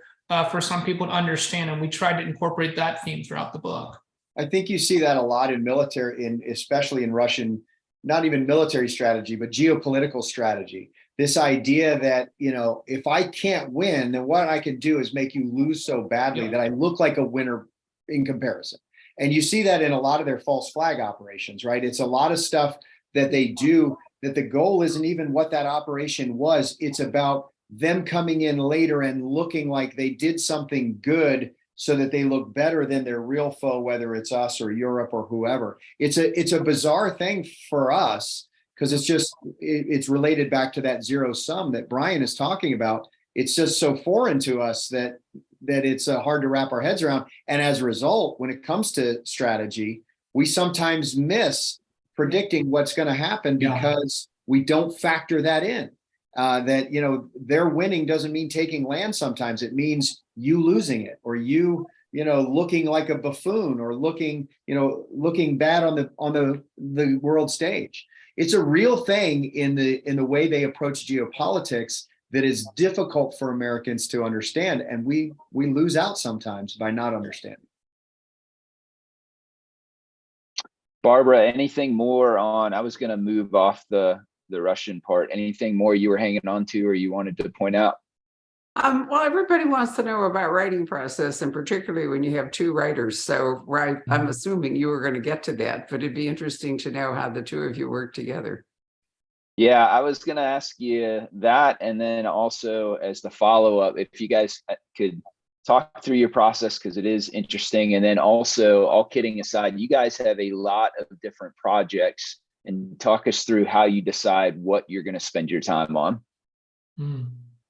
Speaker 3: for some people to understand. And we tried to incorporate that theme throughout the book.
Speaker 4: I think you see that a lot in military, especially in Russian, not even military strategy, but geopolitical strategy. This idea that, you know, if I can't win, then what I can do is make you lose so badly that I look like a winner in comparison. And you see that in a lot of their false flag operations, right? It's a lot of stuff that they do that the goal isn't even what that operation was. It's about them coming in later and looking like they did something good so that they look better than their real foe, whether it's us or Europe or whoever. It's a bizarre thing for us because it's related back to that zero sum that Brian is talking about. It's just so foreign to us that it's hard to wrap our heads around. And as a result, when it comes to strategy, we sometimes miss predicting what's going to happen because we don't factor that in. That, you know, their winning doesn't mean taking land. Sometimes it means you losing it, or you know, looking like a buffoon, or looking bad on the world stage. It's a real thing in the way they approach geopolitics that is difficult for Americans to understand, and we lose out sometimes by not understanding.
Speaker 5: Barbara, anything more on? I was going to move off the Russian part. Anything more you were hanging on to or you wanted to point out?
Speaker 2: Well, everybody wants to know about writing process, and particularly when you have two writers. So, right, I'm assuming you were going to get to that, but it'd be interesting to know how the two of you work together.
Speaker 5: Yeah, I was going to ask you that, and then also as the follow-up, if you guys could talk through your process, because it is interesting. And then also, all kidding aside, you guys have a lot of different projects, and talk us through how you decide what you're going to spend your time on.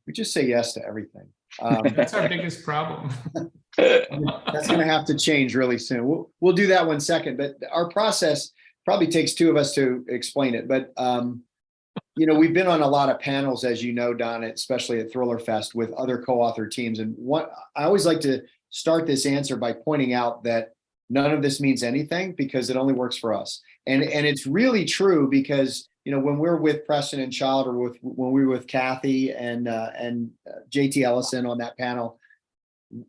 Speaker 4: We just say yes to everything.
Speaker 3: That's our biggest problem.
Speaker 4: That's going to have to change really soon. We'll do that one second, but our process probably takes two of us to explain it. But, you know, we've been on a lot of panels, as you know, Don, especially at Thriller Fest with other co-author teams. And what I always like to start this answer by pointing out that none of this means anything because it only works for us. And it's really true because, you know, when we're with Preston and Child, or when we were with Kathy and JT Ellison on that panel,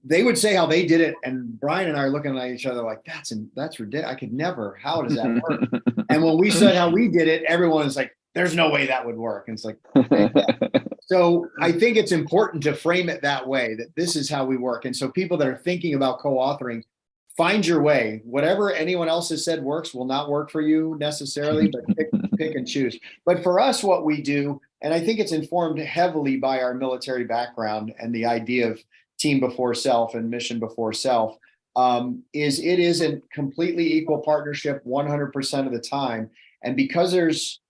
Speaker 4: they would say how they did it. And Brian and I are looking at each other like, that's ridiculous. I could never, how does that work? And when we said how we did it, everyone is like, there's no way that would work. And it's like, okay. So I think it's important to frame it that way, that this is how we work. And so people that are thinking about co-authoring, find your way. Whatever anyone else has said works will not work for you necessarily, but pick and choose. But for us, what we do, and I think it's informed heavily by our military background and the idea of team before self and mission before self, is it is a completely equal partnership 100% of the time. And because there's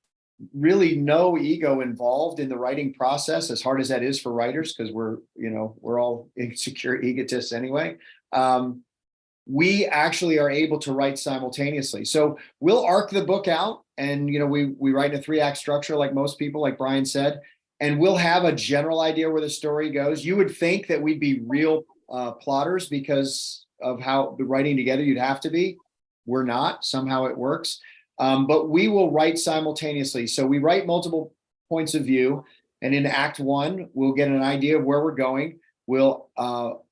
Speaker 4: really no ego involved in the writing process, as hard as that is for writers, because we're all insecure egotists anyway, we actually are able to write simultaneously. So we'll arc the book out, and we write in a 3-act structure like most people, like Brian said, and we'll have a general idea where the story goes. You would think that we'd be real plotters because of how the writing together you'd have to be. We're not. Somehow it works. But we will write simultaneously. So we write multiple points of view, and in Act 1, we'll get an idea of where we're going. will,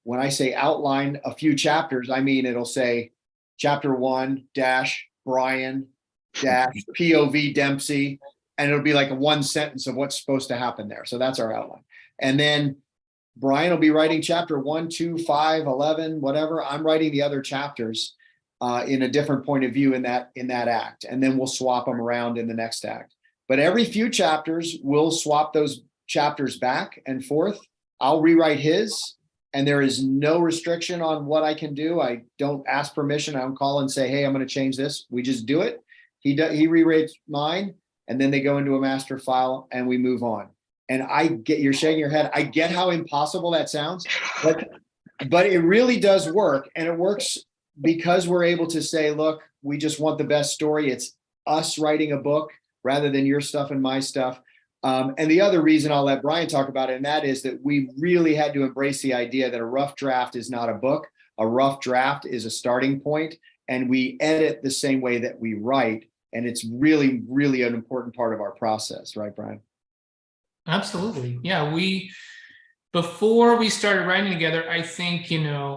Speaker 4: when I say outline a few chapters, I mean, it'll say chapter 1 dash Brian dash POV Dempsey, and it'll be like a one sentence of what's supposed to happen there. So that's our outline. And then Brian will be writing chapter 1, 2, 5, 11, whatever. I'm writing the other chapters in a different point of view in that act. And then we'll swap them around in the next act. But every few chapters, we'll swap those chapters back and forth. I'll rewrite his, and there is no restriction on what I can do. I don't ask permission. I don't call and say, hey, I'm going to change this. We just do it. He rewrites mine, and then they go into a master file and we move on. And you're shaking your head. I get how impossible that sounds, but it really does work. And it works because we're able to say, look, we just want the best story. It's us writing a book rather than your stuff and my stuff. And the other reason, I'll let Brian talk about it, and that is that we really had to embrace the idea that a rough draft is not a book. A rough draft is a starting point, and we edit the same way that we write. And it's really, really an important part of our process, right, Brian?
Speaker 3: Absolutely. Yeah. Before we started writing together, I think,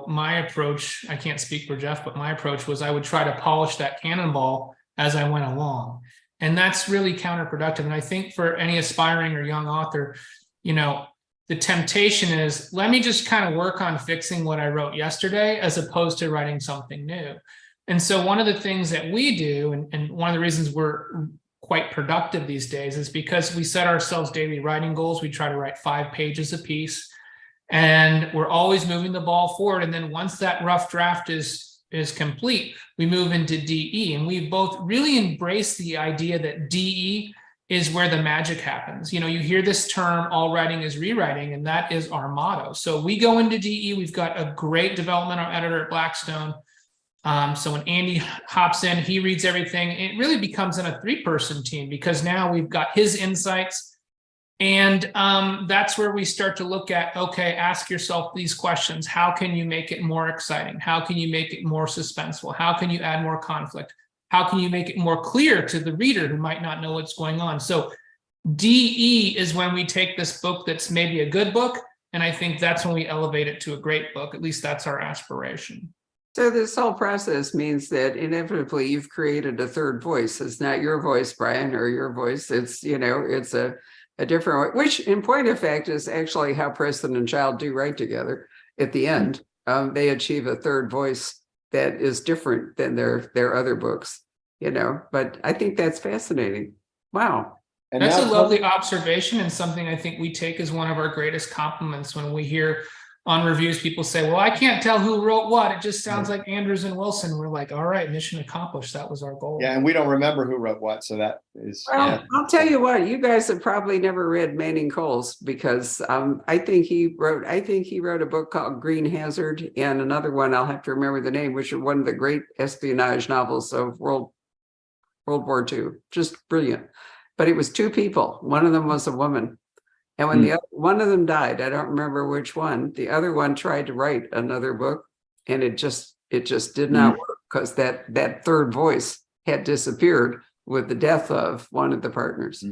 Speaker 3: my approach, I can't speak for Jeff, but my approach was I would try to polish that cannonball as I went along. And that's really counterproductive. And I think for any aspiring or young author, the temptation is, let me just kind of work on fixing what I wrote yesterday, as opposed to writing something new. And so one of the things that we do, and one of the reasons we're quite productive these days, is because we set ourselves daily writing goals. We try to write 5 pages a piece, and we're always moving the ball forward. And then once that rough draft is complete, we move into DE. And we've both really embraced the idea that DE is where the magic happens. You hear this term, all writing is rewriting, and that is our motto. So we go into DE. We've got a great developmental editor at Blackstone. So when Andy hops in, he reads everything. It really becomes in a 3-person team, because now we've got his insights. And that's where we start to look at, okay, ask yourself these questions. How can you make it more exciting? How can you make it more suspenseful? How can you add more conflict? How can you make it more clear to the reader who might not know what's going on? So DE is when we take this book that's maybe a good book, and I think that's when we elevate it to a great book. At least that's our aspiration.
Speaker 2: So this whole process means that inevitably you've created a third voice. It's not your voice, Brian, or your voice. It's, it's a different way, which in point of fact is actually how Preston and Child do write together. At the end, they achieve a third voice that is different than their other books, but I think that's fascinating. Wow.
Speaker 4: And
Speaker 3: that's a lovely observation, and something I think we take as one of our greatest compliments when we hear on reviews, people say, well, I can't tell who wrote what. It just sounds like Andrews and Wilson. We're like, all right, mission accomplished. That was our goal.
Speaker 4: Yeah, and we don't remember who wrote what. So that is.
Speaker 2: Well,
Speaker 4: yeah.
Speaker 2: I'll tell you what, you guys have probably never read Manning Coles, because I think he wrote a book called Green Hazard, and another one, I'll have to remember the name, which are one of the great espionage novels of World War II. Just brilliant. But it was 2 people. One of them was a woman. And when one of them died, I don't remember which one, the other one tried to write another book, and it just did not work, because that third voice had disappeared with the death of one of the partners.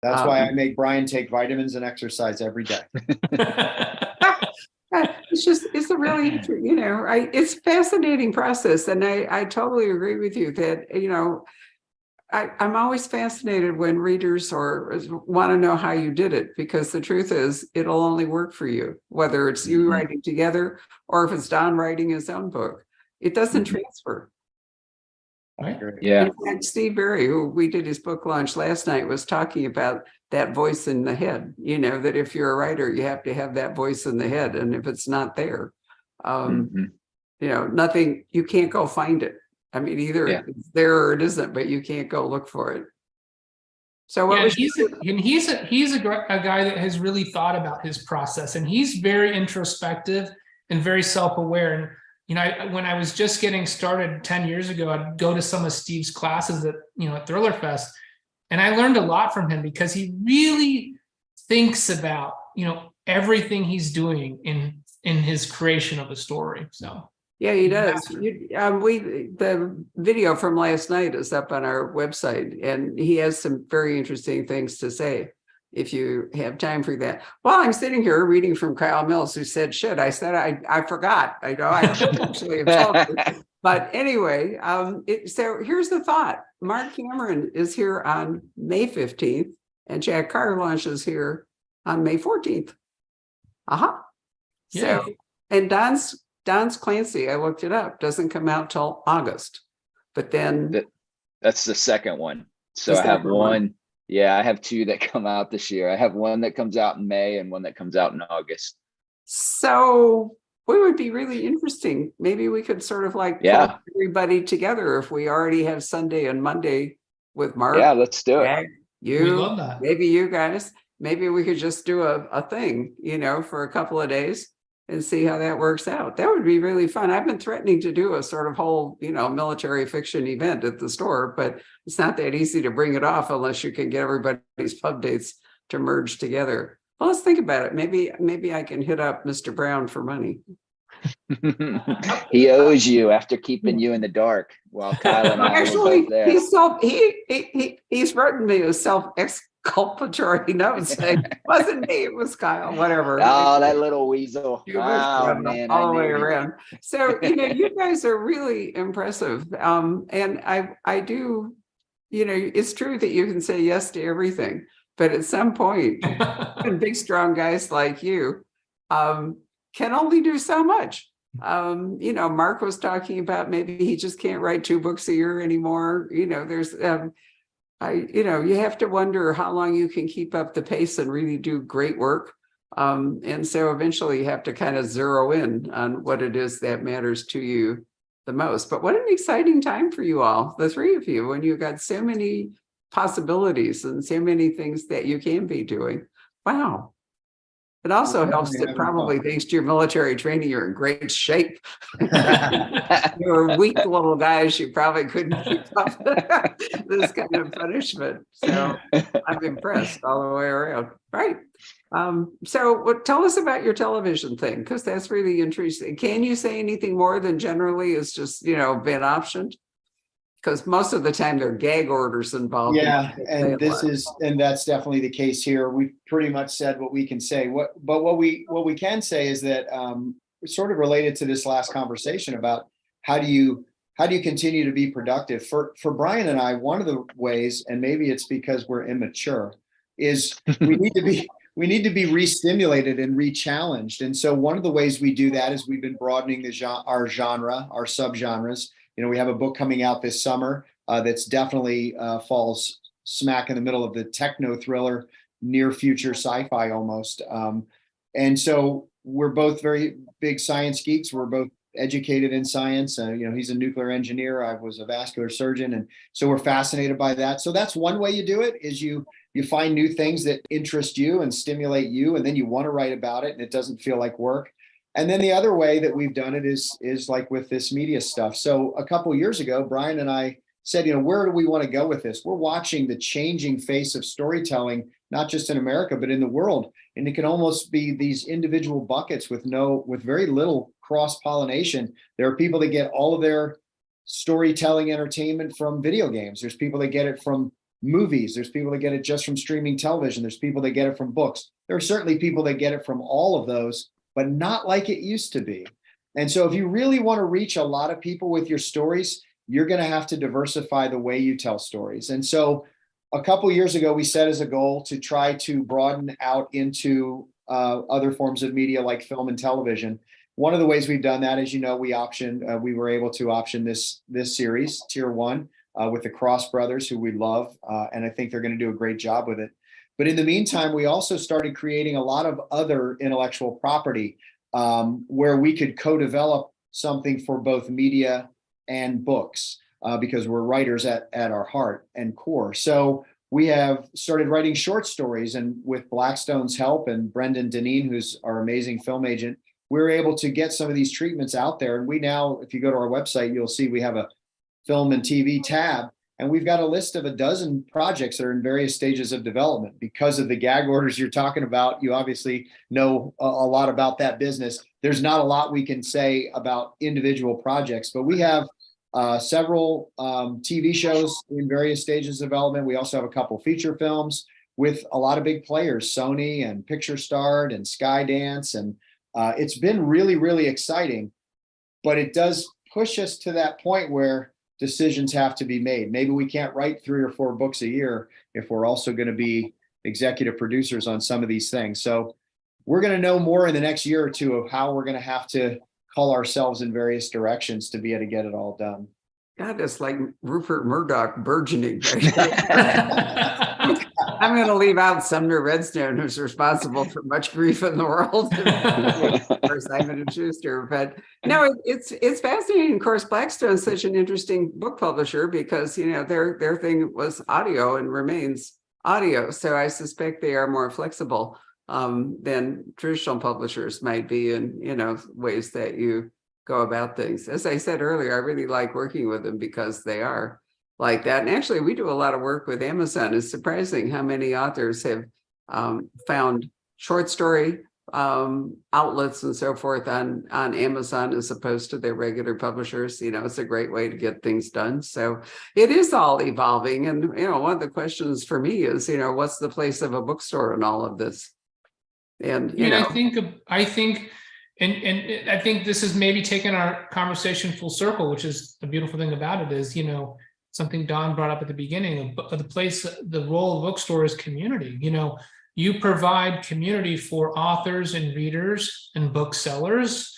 Speaker 4: That's why I make Brian take vitamins and exercise every day.
Speaker 2: It's a really, it's a fascinating process. And I totally agree with you that, I'm always fascinated when readers want to know how you did it, because the truth is it'll only work for you, whether it's you writing together or if it's Don writing his own book. It doesn't transfer.
Speaker 4: Right.
Speaker 5: Yeah.
Speaker 2: In fact, Steve Berry, who we did his book launch last night, was talking about that voice in the head, that if you're a writer, you have to have that voice in the head. And if it's not there, nothing, you can't go find it. I mean, either it's there or it isn't, but you can't go look for it. So what
Speaker 3: he's a guy that has really thought about his process, and he's very introspective and very self-aware. And when I was just getting started 10 years ago, I'd go to some of Steve's classes at Thriller Fest, and I learned a lot from him, because he really thinks about everything he's doing in his creation of a story. So.
Speaker 2: Yeah, he does. The video from last night is up on our website, and he has some very interesting things to say. if you have time for that. Well, I'm sitting here reading from Kyle Mills, who said, shit, I said, I forgot. I know I should actually have told you. But anyway, so here's the thought. Mark Cameron is here on May 15th and Jack Carr launches here on May 14th. So, and Don's Clancy, I looked it up, doesn't come out till August. But then
Speaker 5: that's the second one. So
Speaker 2: The
Speaker 5: I have
Speaker 2: second
Speaker 5: one.
Speaker 2: one.
Speaker 5: Yeah, I have two that come out this year. I have one that comes out in May and one that comes out in August.
Speaker 2: So what would be really interesting? Maybe we could sort of like
Speaker 5: Yeah.
Speaker 2: pull everybody together if we already have Sunday and Monday with Mark.
Speaker 5: Yeah, let's do it.
Speaker 2: Jack,
Speaker 3: We
Speaker 2: you,
Speaker 3: love that.
Speaker 2: maybe you guys, maybe we could just do a thing, for a couple of days and see how that works out. That would be really fun. I've been threatening to do a sort of whole, military fiction event at the store, but it's not that easy to bring it off unless you can get everybody's pub dates to merge together. Well, let's think about it. Maybe I can hit up Mr. Brown for money.
Speaker 5: He owes you after keeping you in the dark while Kyle and I were
Speaker 2: Actually,
Speaker 5: both there.
Speaker 2: he's written me a self-exculpatory note saying, wasn't me, it was Kyle, whatever.
Speaker 5: Oh, that little weasel.
Speaker 2: You
Speaker 5: Oh,
Speaker 2: must
Speaker 5: man.
Speaker 2: all
Speaker 5: I
Speaker 2: the way
Speaker 5: knew he-
Speaker 2: around. So, you guys are really impressive. And I do, it's true that you can say yes to everything, but at some point, even big, strong guys like you can only do so much. Mark was talking about maybe he just can't write 2 books a year anymore. There's, you have to wonder how long you can keep up the pace and really do great work. And so eventually you have to kind of zero in on what it is that matters to you the most. But what an exciting time for you all, the 3 of you, when you've got so many possibilities and so many things that you can be doing. Wow. It also helps that probably thanks to your military training, you're in great shape. You were weak little guys, you probably couldn't keep up this kind of punishment. So I'm impressed all the way around. Right. So tell us about your television thing, because that's really interesting. Can you say anything more than generally is just, been optioned? Because most of the time there are gag orders involved.
Speaker 4: Yeah, and that's definitely the case here. We pretty much said what we can say. What we can say is that sort of related to this last conversation about how do you continue to be productive for Brian and I. One of the ways, and maybe it's because we're immature, is we need to be re-stimulated and re-challenged. And so one of the ways we do that is we've been broadening our subgenres. We have a book coming out this summer that's definitely falls smack in the middle of the techno thriller, near future sci-fi almost. And so we're both very big science geeks. We're both educated in science. He's a nuclear engineer. I was a vascular surgeon. And so we're fascinated by that. So that's one way you do it, is you find new things that interest you and stimulate you, and then you want to write about it and it doesn't feel like work. And then the other way that we've done it is like with this media stuff. So a couple of years ago, Brian and I said, where do we want to go with this? We're watching the changing face of storytelling, not just in America, but in the world. And it can almost be these individual buckets with very little cross-pollination. There are people that get all of their storytelling entertainment from video games. There's people that get it from movies. There's people that get it just from streaming television. There's people that get it from books. There are certainly people that get it from all of those, but not like it used to be. And so if you really want to reach a lot of people with your stories, you're going to have to diversify the way you tell stories. And so a couple of years ago, we set as a goal to try to broaden out into other forms of media like film and television. One of the ways we've done that is, we we were able to option this series, Tier 1, with the Cross brothers, who we love. And I think they're going to do a great job with it. But in the meantime, we also started creating a lot of other intellectual property where we could co-develop something for both media and books because we're writers at our heart and core. So we have started writing short stories, and with Blackstone's help and Brendan Deneen, who's our amazing film agent, we're able to get some of these treatments out there. And we now, if you go to our website, you'll see we have a film and TV tab. And we've got a list of 12 projects that are in various stages of development. Because of the gag orders you're talking about, you obviously know a lot about that business. There's not a lot we can say about individual projects, but we have several TV shows in various stages of development. We also have a couple feature films. with a lot of big players, Sony and Picture Start and Skydance. And it's been really, really exciting, but it does push us to that point where decisions have to be made. Maybe we can't write 3 or 4 books a year if we're also going to be executive producers on some of these things. So we're going to know more in the next year or two of how we're going to have to call ourselves in various directions to be able to get it all done.
Speaker 2: God, it's like Rupert Murdoch burgeoning. Right? I'm going to leave out Sumner Redstone, who's responsible for much grief in the world. Of course, Simon and Schuster, but no, it's fascinating. Of course, Blackstone's such an interesting book publisher because you know their thing was audio and remains audio. So I suspect they are more flexible than traditional publishers might be in ways that you go about things. As I said earlier, I really like working with them because they are like that. And actually, we do a lot of work with Amazon. It's surprising how many authors have found short story outlets and so forth on Amazon as opposed to their regular publishers. It's a great way to get things done. So it is all evolving. And, one of the questions for me is, what's the place of a bookstore in all of this? And,
Speaker 3: I think I think this is maybe taking our conversation full circle, which is the beautiful thing about it is, something Don brought up at the beginning of the role of bookstore is community. You provide community for authors and readers and booksellers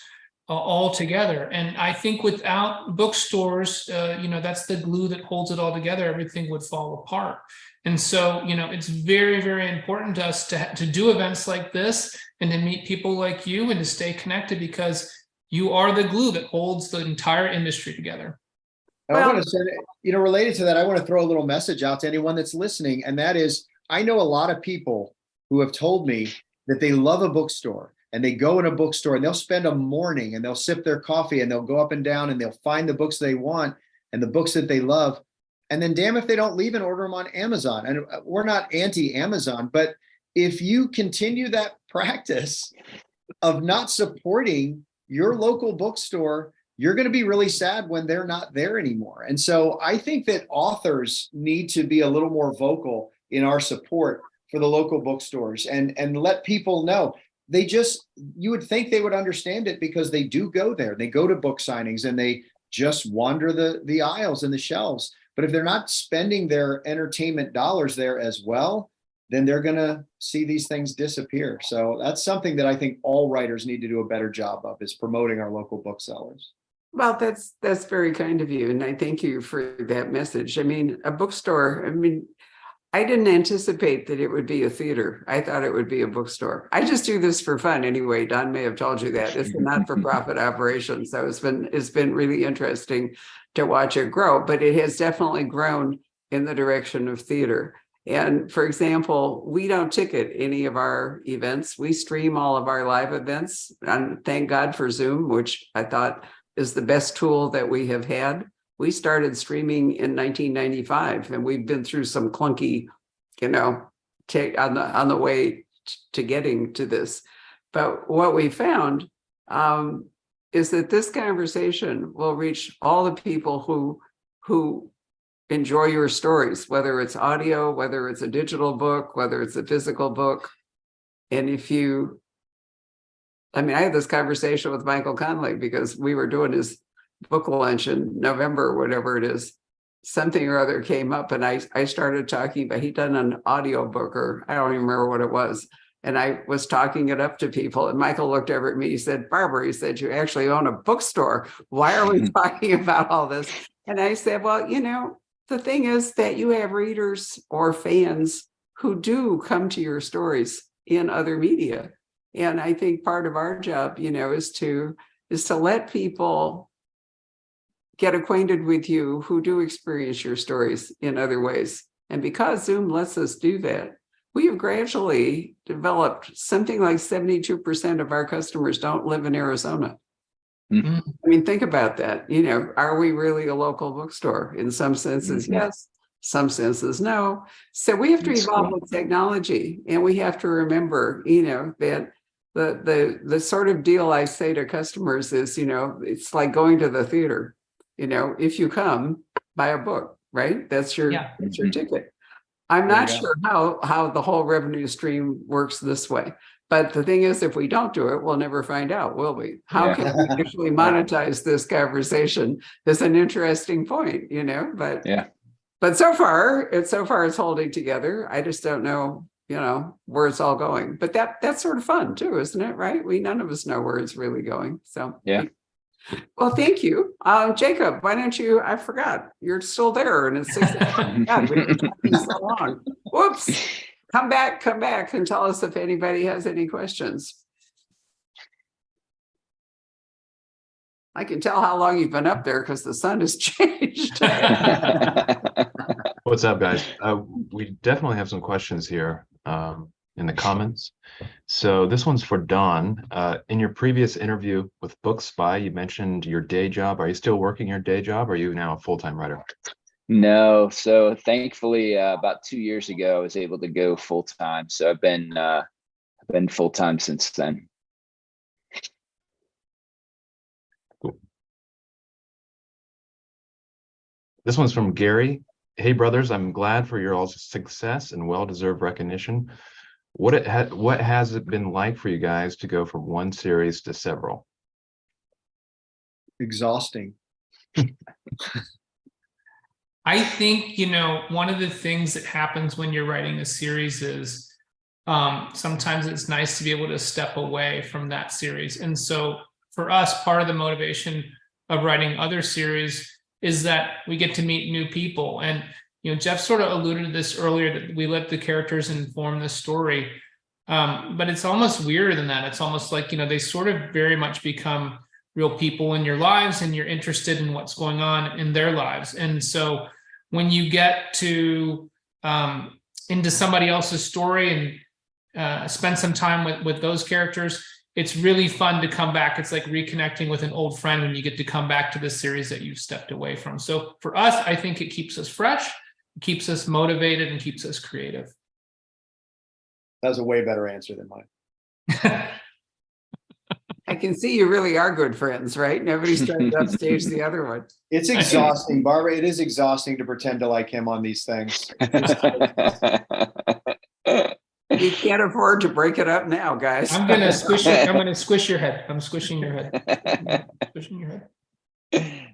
Speaker 3: all together. And I think without bookstores, that's the glue that holds it all together. Everything would fall apart. And so, it's very, very important to us to do events like this and to meet people like you and to stay connected because you are the glue that holds the entire industry together.
Speaker 4: I want to say, related to that, I want to throw a little message out to anyone that's listening. And that is, I know a lot of people who have told me that they love a bookstore and they go in a bookstore and they'll spend a morning and they'll sip their coffee and they'll go up and down and they'll find the books they want and the books that they love. And then damn if they don't leave and order them on Amazon. And we're not anti-Amazon, but if you continue that practice of not supporting your local bookstore, you're going to be really sad when they're not there anymore. And so I think that authors need to be a little more vocal in our support for the local bookstores and let people know. You would think they would understand it because they do go there. They go to book signings and they just wander the aisles and the shelves. But if they're not spending their entertainment dollars there as well, then they're going to see these things disappear. So that's something that I think all writers need to do a better job of, is promoting our local booksellers.
Speaker 2: Well, that's very kind of you. And I thank you for that message. I mean, a bookstore, I didn't anticipate that it would be a theater. I thought it would be a bookstore. I just do this for fun anyway. Don may have told you that. It's a not-for-profit operation. So it's been really interesting to watch it grow, but it has definitely grown in the direction of theater. And for example, we don't ticket any of our events. We stream all of our live events. And thank God for Zoom, which I thought is the best tool that we have had. We started streaming in 1995, and we've been through some clunky, on the way to getting to this. But what we found is that this conversation will reach all the people who enjoy your stories, whether it's audio, whether it's a digital book, whether it's a physical book. And I had this conversation with Michael Conley because we were doing his book lunch in November, whatever it is, something or other came up and I started talking, but he'd done an audio book, or I don't even remember what it was. And I was talking it up to people and Michael looked over at me, he said, Barbara, he said, you actually own a bookstore. Why are we talking about all this? And I said, well, the thing is that you have readers or fans who do come to your stories in other media. And I think part of our job, is to let people get acquainted with you who do experience your stories in other ways. And because Zoom lets us do that, we have gradually developed something like 72% of our customers don't live in Arizona.
Speaker 3: Mm-hmm.
Speaker 2: Think about that. Are we really a local bookstore? In some senses, yes. Some senses, no. So we have to evolve with technology, and we have to remember, that the sort of deal I say to customers is, it's like going to the theater. If you come, buy a book, right? That's your ticket. I'm
Speaker 4: There you
Speaker 2: not
Speaker 4: go.
Speaker 2: sure how the whole revenue stream works this way. But the thing is, if we don't do it, we'll never find out, will we? How
Speaker 5: Yeah.
Speaker 2: can we actually monetize this conversation is an interesting point, you know, but
Speaker 5: Yeah.
Speaker 2: but so far it's holding together. I just don't know, you know, where it's all going. But that's sort of fun too, isn't it? Right? None of us know where it's really going. So
Speaker 5: Yeah.
Speaker 2: well, thank you. Jacob, why don't you, I forgot, you're still there and it's 6 o'clock. God, we've been talking so long. Whoops. Come back and tell us if anybody has any questions. I can tell how long you've been up there because the sun has changed.
Speaker 1: What's up, guys? We definitely have some questions here in the comments. So this one's for Don. In your previous interview with Book Spy, you mentioned your day job. Are you still working your day job? Or are you now a full-time writer?
Speaker 5: No, so thankfully, about 2 years ago, I was able to go full time. So I've been full time since then.
Speaker 1: Cool. This one's from Gary. Hey, brothers, I'm glad for your all's success and well-deserved recognition. What has it been like for you guys to go from one series to several?
Speaker 4: Exhausting.
Speaker 3: I think, you know, one of the things that happens when you're writing a series is sometimes it's nice to be able to step away from that series. And so for us, part of the motivation of writing other series is that we get to meet new people. And, you know, Jeff sort of alluded to this earlier, that we let the characters inform the story. But it's almost weirder than that. It's almost like, you know, they sort of very much become real people in your lives, and you're interested in what's going on in their lives. And so when you get to into somebody else's story and spend some time with those characters, it's really fun to come back. It's like reconnecting with an old friend when you get to come back to the series that you've stepped away from. So for us, I think it keeps us fresh, it keeps us motivated, and keeps us creative.
Speaker 4: That was a way better answer than mine.
Speaker 2: I can see you really are good friends, right? Nobody's trying to upstage the other one.
Speaker 4: It's exhausting, Barbara. It is exhausting to pretend to like him on these things.
Speaker 2: You can't afford to break it up now, guys.
Speaker 3: I'm gonna squish it. I'm gonna squish your head. I'm squishing your head. Squishing your head.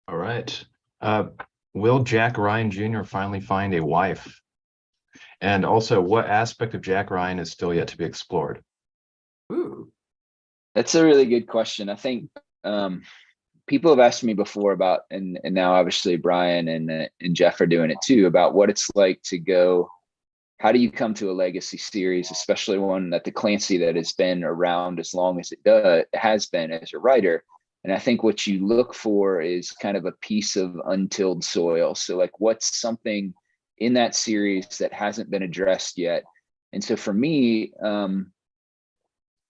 Speaker 1: All right. Will Jack Ryan Jr. finally find a wife? And also, what aspect of Jack Ryan is still yet to be explored?
Speaker 2: Ooh.
Speaker 5: That's a really good question. I think people have asked me before about, and now obviously Brian and Jeff are doing it too, about what it's like to go. How do you come to a legacy series, especially one that the Clancy that has been around as long as it has been as a writer? And I think what you look for is kind of a piece of untilled soil. So like, what's something in that series that hasn't been addressed yet? And so for me,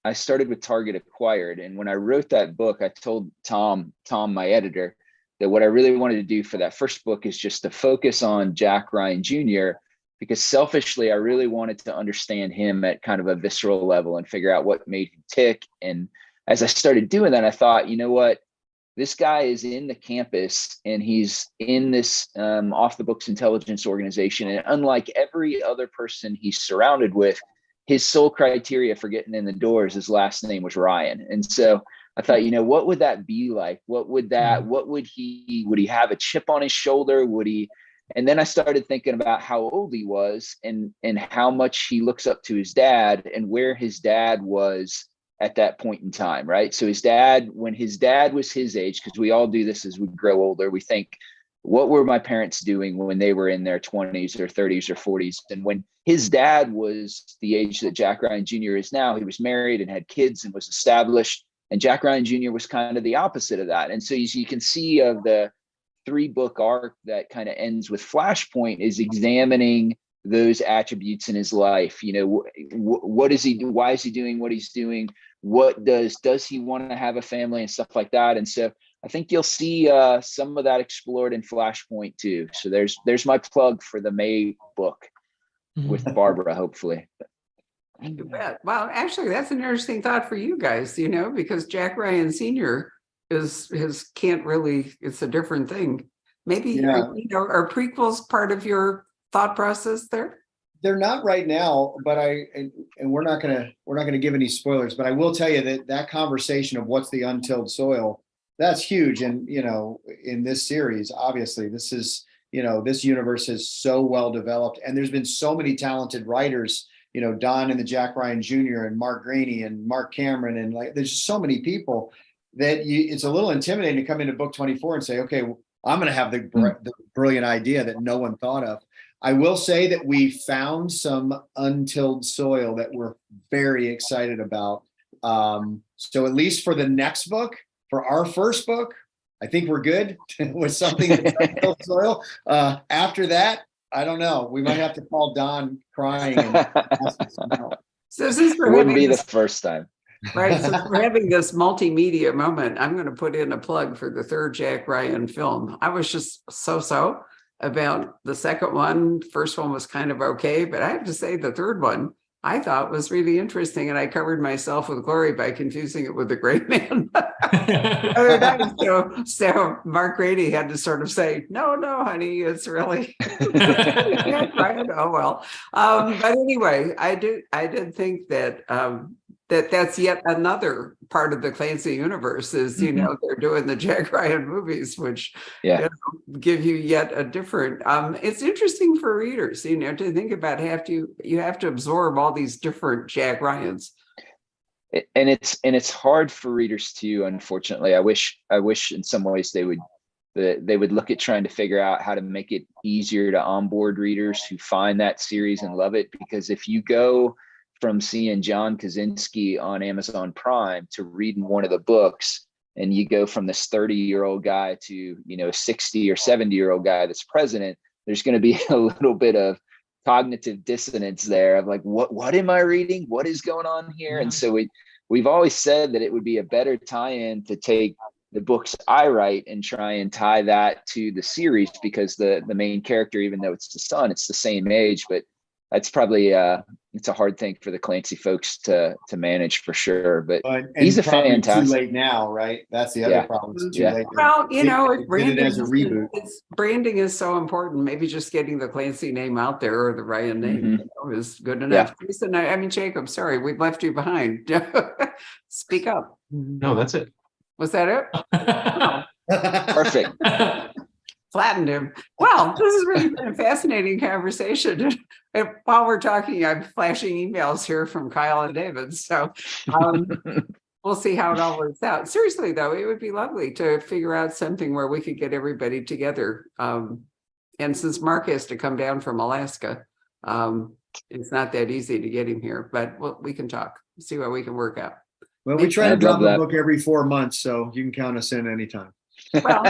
Speaker 5: I started with Target Acquired. And when I wrote that book, I told Tom, my editor, that what I really wanted to do for that first book is just to focus on Jack Ryan Jr., because selfishly, I really wanted to understand him at kind of a visceral level and figure out what made him tick. And as I started doing that, I thought, you know what? This guy is in the campus and he's in this off the books intelligence organization. And unlike every other person he's surrounded with, his sole criteria for getting in the door is his last name was Ryan. And so I thought, you know, what would that be like? What would he have a chip on his shoulder? And then I started thinking about how old he was and how much he looks up to his dad and where his dad was at that point in time, right? So his dad, when his dad was his age, because we all do this as we grow older, we think, what were my parents doing when they were in their 20s or 30s or 40s? And when his dad was the age that Jack Ryan Jr. is now, he was married and had kids and was established. And Jack Ryan Jr. was kind of the opposite of that. And so you can see of the 3-book arc that kind of ends with Flashpoint is examining those attributes in his life. You know, what is he do? Why is he doing what he's doing? What does he want to have a family and stuff like that? And so I think you'll see some of that explored in Flashpoint too. So there's my plug for the May book with Barbara, hopefully.
Speaker 2: You bet. Well, actually, that's an interesting thought for you guys, you know, because Jack Ryan Sr. it's a different thing. Maybe,
Speaker 4: Yeah.
Speaker 2: are prequels part of your thought process there?
Speaker 4: They're not right now, but and we're not gonna give any spoilers, but I will tell you that conversation of what's the untilled soil, that's huge. And in this series, obviously, this is, this universe is so well developed, and there's been so many talented writers, Don and the Jack Ryan Jr. and Mark Graney and Mark Cameron, and like there's just so many people that it's a little intimidating to come into book 24 and say, okay, well, I'm going to have the brilliant idea that no one thought of. I will say that we found some untilled soil that we're very excited about. So at least for the next book, for our first book, I think we're good with something that's untilled soil. After that, I don't know. We might have to call Don crying. And ask us to know.
Speaker 2: So since we're
Speaker 5: Wouldn't
Speaker 2: having
Speaker 5: be the
Speaker 2: this,
Speaker 5: first time.
Speaker 2: right, since we're having this multimedia moment, I'm going to put in a plug for the third Jack Ryan film. I was just so about the second one. First one was kind of okay, but I have to say the third one I thought was really interesting, and I covered myself with glory by confusing it with The Great Man. So Mark Grady had to sort of say, no, honey, it's really Ryan. Oh well. But anyway, I did think that that's yet another part of the Clancy universe is, they're doing the Jack Ryan movies, which give you yet a different, it's interesting for readers, to think about, you have to absorb all these different Jack Ryans.
Speaker 5: And it's hard for readers too, unfortunately. I wish in some ways they would look at trying to figure out how to make it easier to onboard readers who find that series and love it. Because if you go from seeing John Krasinski on Amazon Prime to reading one of the books, and you go from this 30-year-old guy to, a 60 or 70-year-old guy that's president, there's going to be a little bit of cognitive dissonance there of like, what am I reading? What is going on here? And so we've always said that it would be a better tie-in to take the books I write and try and tie that to the series, because the main character, even though it's the son, it's the same age, but that's probably it's a hard thing for the Clancy folks to manage for sure. But he's a fantastic.
Speaker 4: Too late now, right? That's the other problem. It's too late.
Speaker 2: Well,
Speaker 4: branding as a reboot.
Speaker 2: Branding is so important. Maybe just getting the Clancy name out there, or the Ryan name, is good enough. Jason, Jacob, sorry, we've left you behind. Speak up.
Speaker 1: No, that's it.
Speaker 2: Was that it?
Speaker 5: Perfect.
Speaker 2: Flattened him. Well, this has really been a fascinating conversation. And while we're talking, I'm flashing emails here from Kyle and David. So we'll see how it all works out. Seriously, though, it would be lovely to figure out something where we could get everybody together. And since Mark has to come down from Alaska, it's not that easy to get him here, but we can talk, see what we can work out.
Speaker 4: Well, we try to drop a book every 4 months, so you can count us in anytime.
Speaker 2: Well,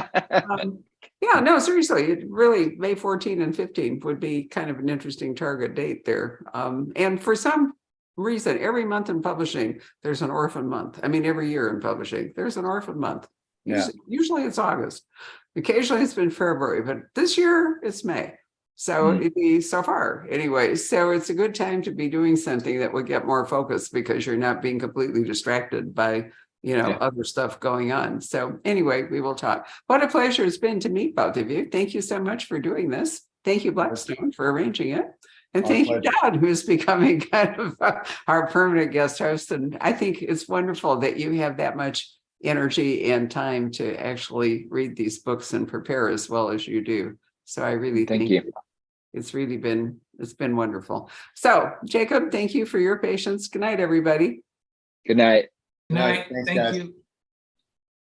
Speaker 2: yeah, no, seriously, it really, May 14 and 15 would be kind of an interesting target date there. And for some reason, every month in publishing, there's an orphan month. I mean, every year in publishing, there's an orphan month. Usually it's August. Occasionally it's been February, but this year it's May. So it'd be so far anyway. So it's a good time to be doing something that would get more focus, because you're not being completely distracted by other stuff going on. So anyway, we will talk. What a pleasure it's been to meet both of you. Thank you so much for doing this. Thank you, Blackstone, for arranging it. And thank you, Don, who's becoming kind of our permanent guest host. And I think it's wonderful that you have that much energy and time to actually read these books and prepare as well as you do. So I really
Speaker 5: thank you.
Speaker 2: It's been wonderful. So Jacob, thank you for your patience. Good night, everybody.
Speaker 5: Good night.
Speaker 3: Good night.
Speaker 4: Thanks,
Speaker 3: Thank
Speaker 4: guys.
Speaker 3: you.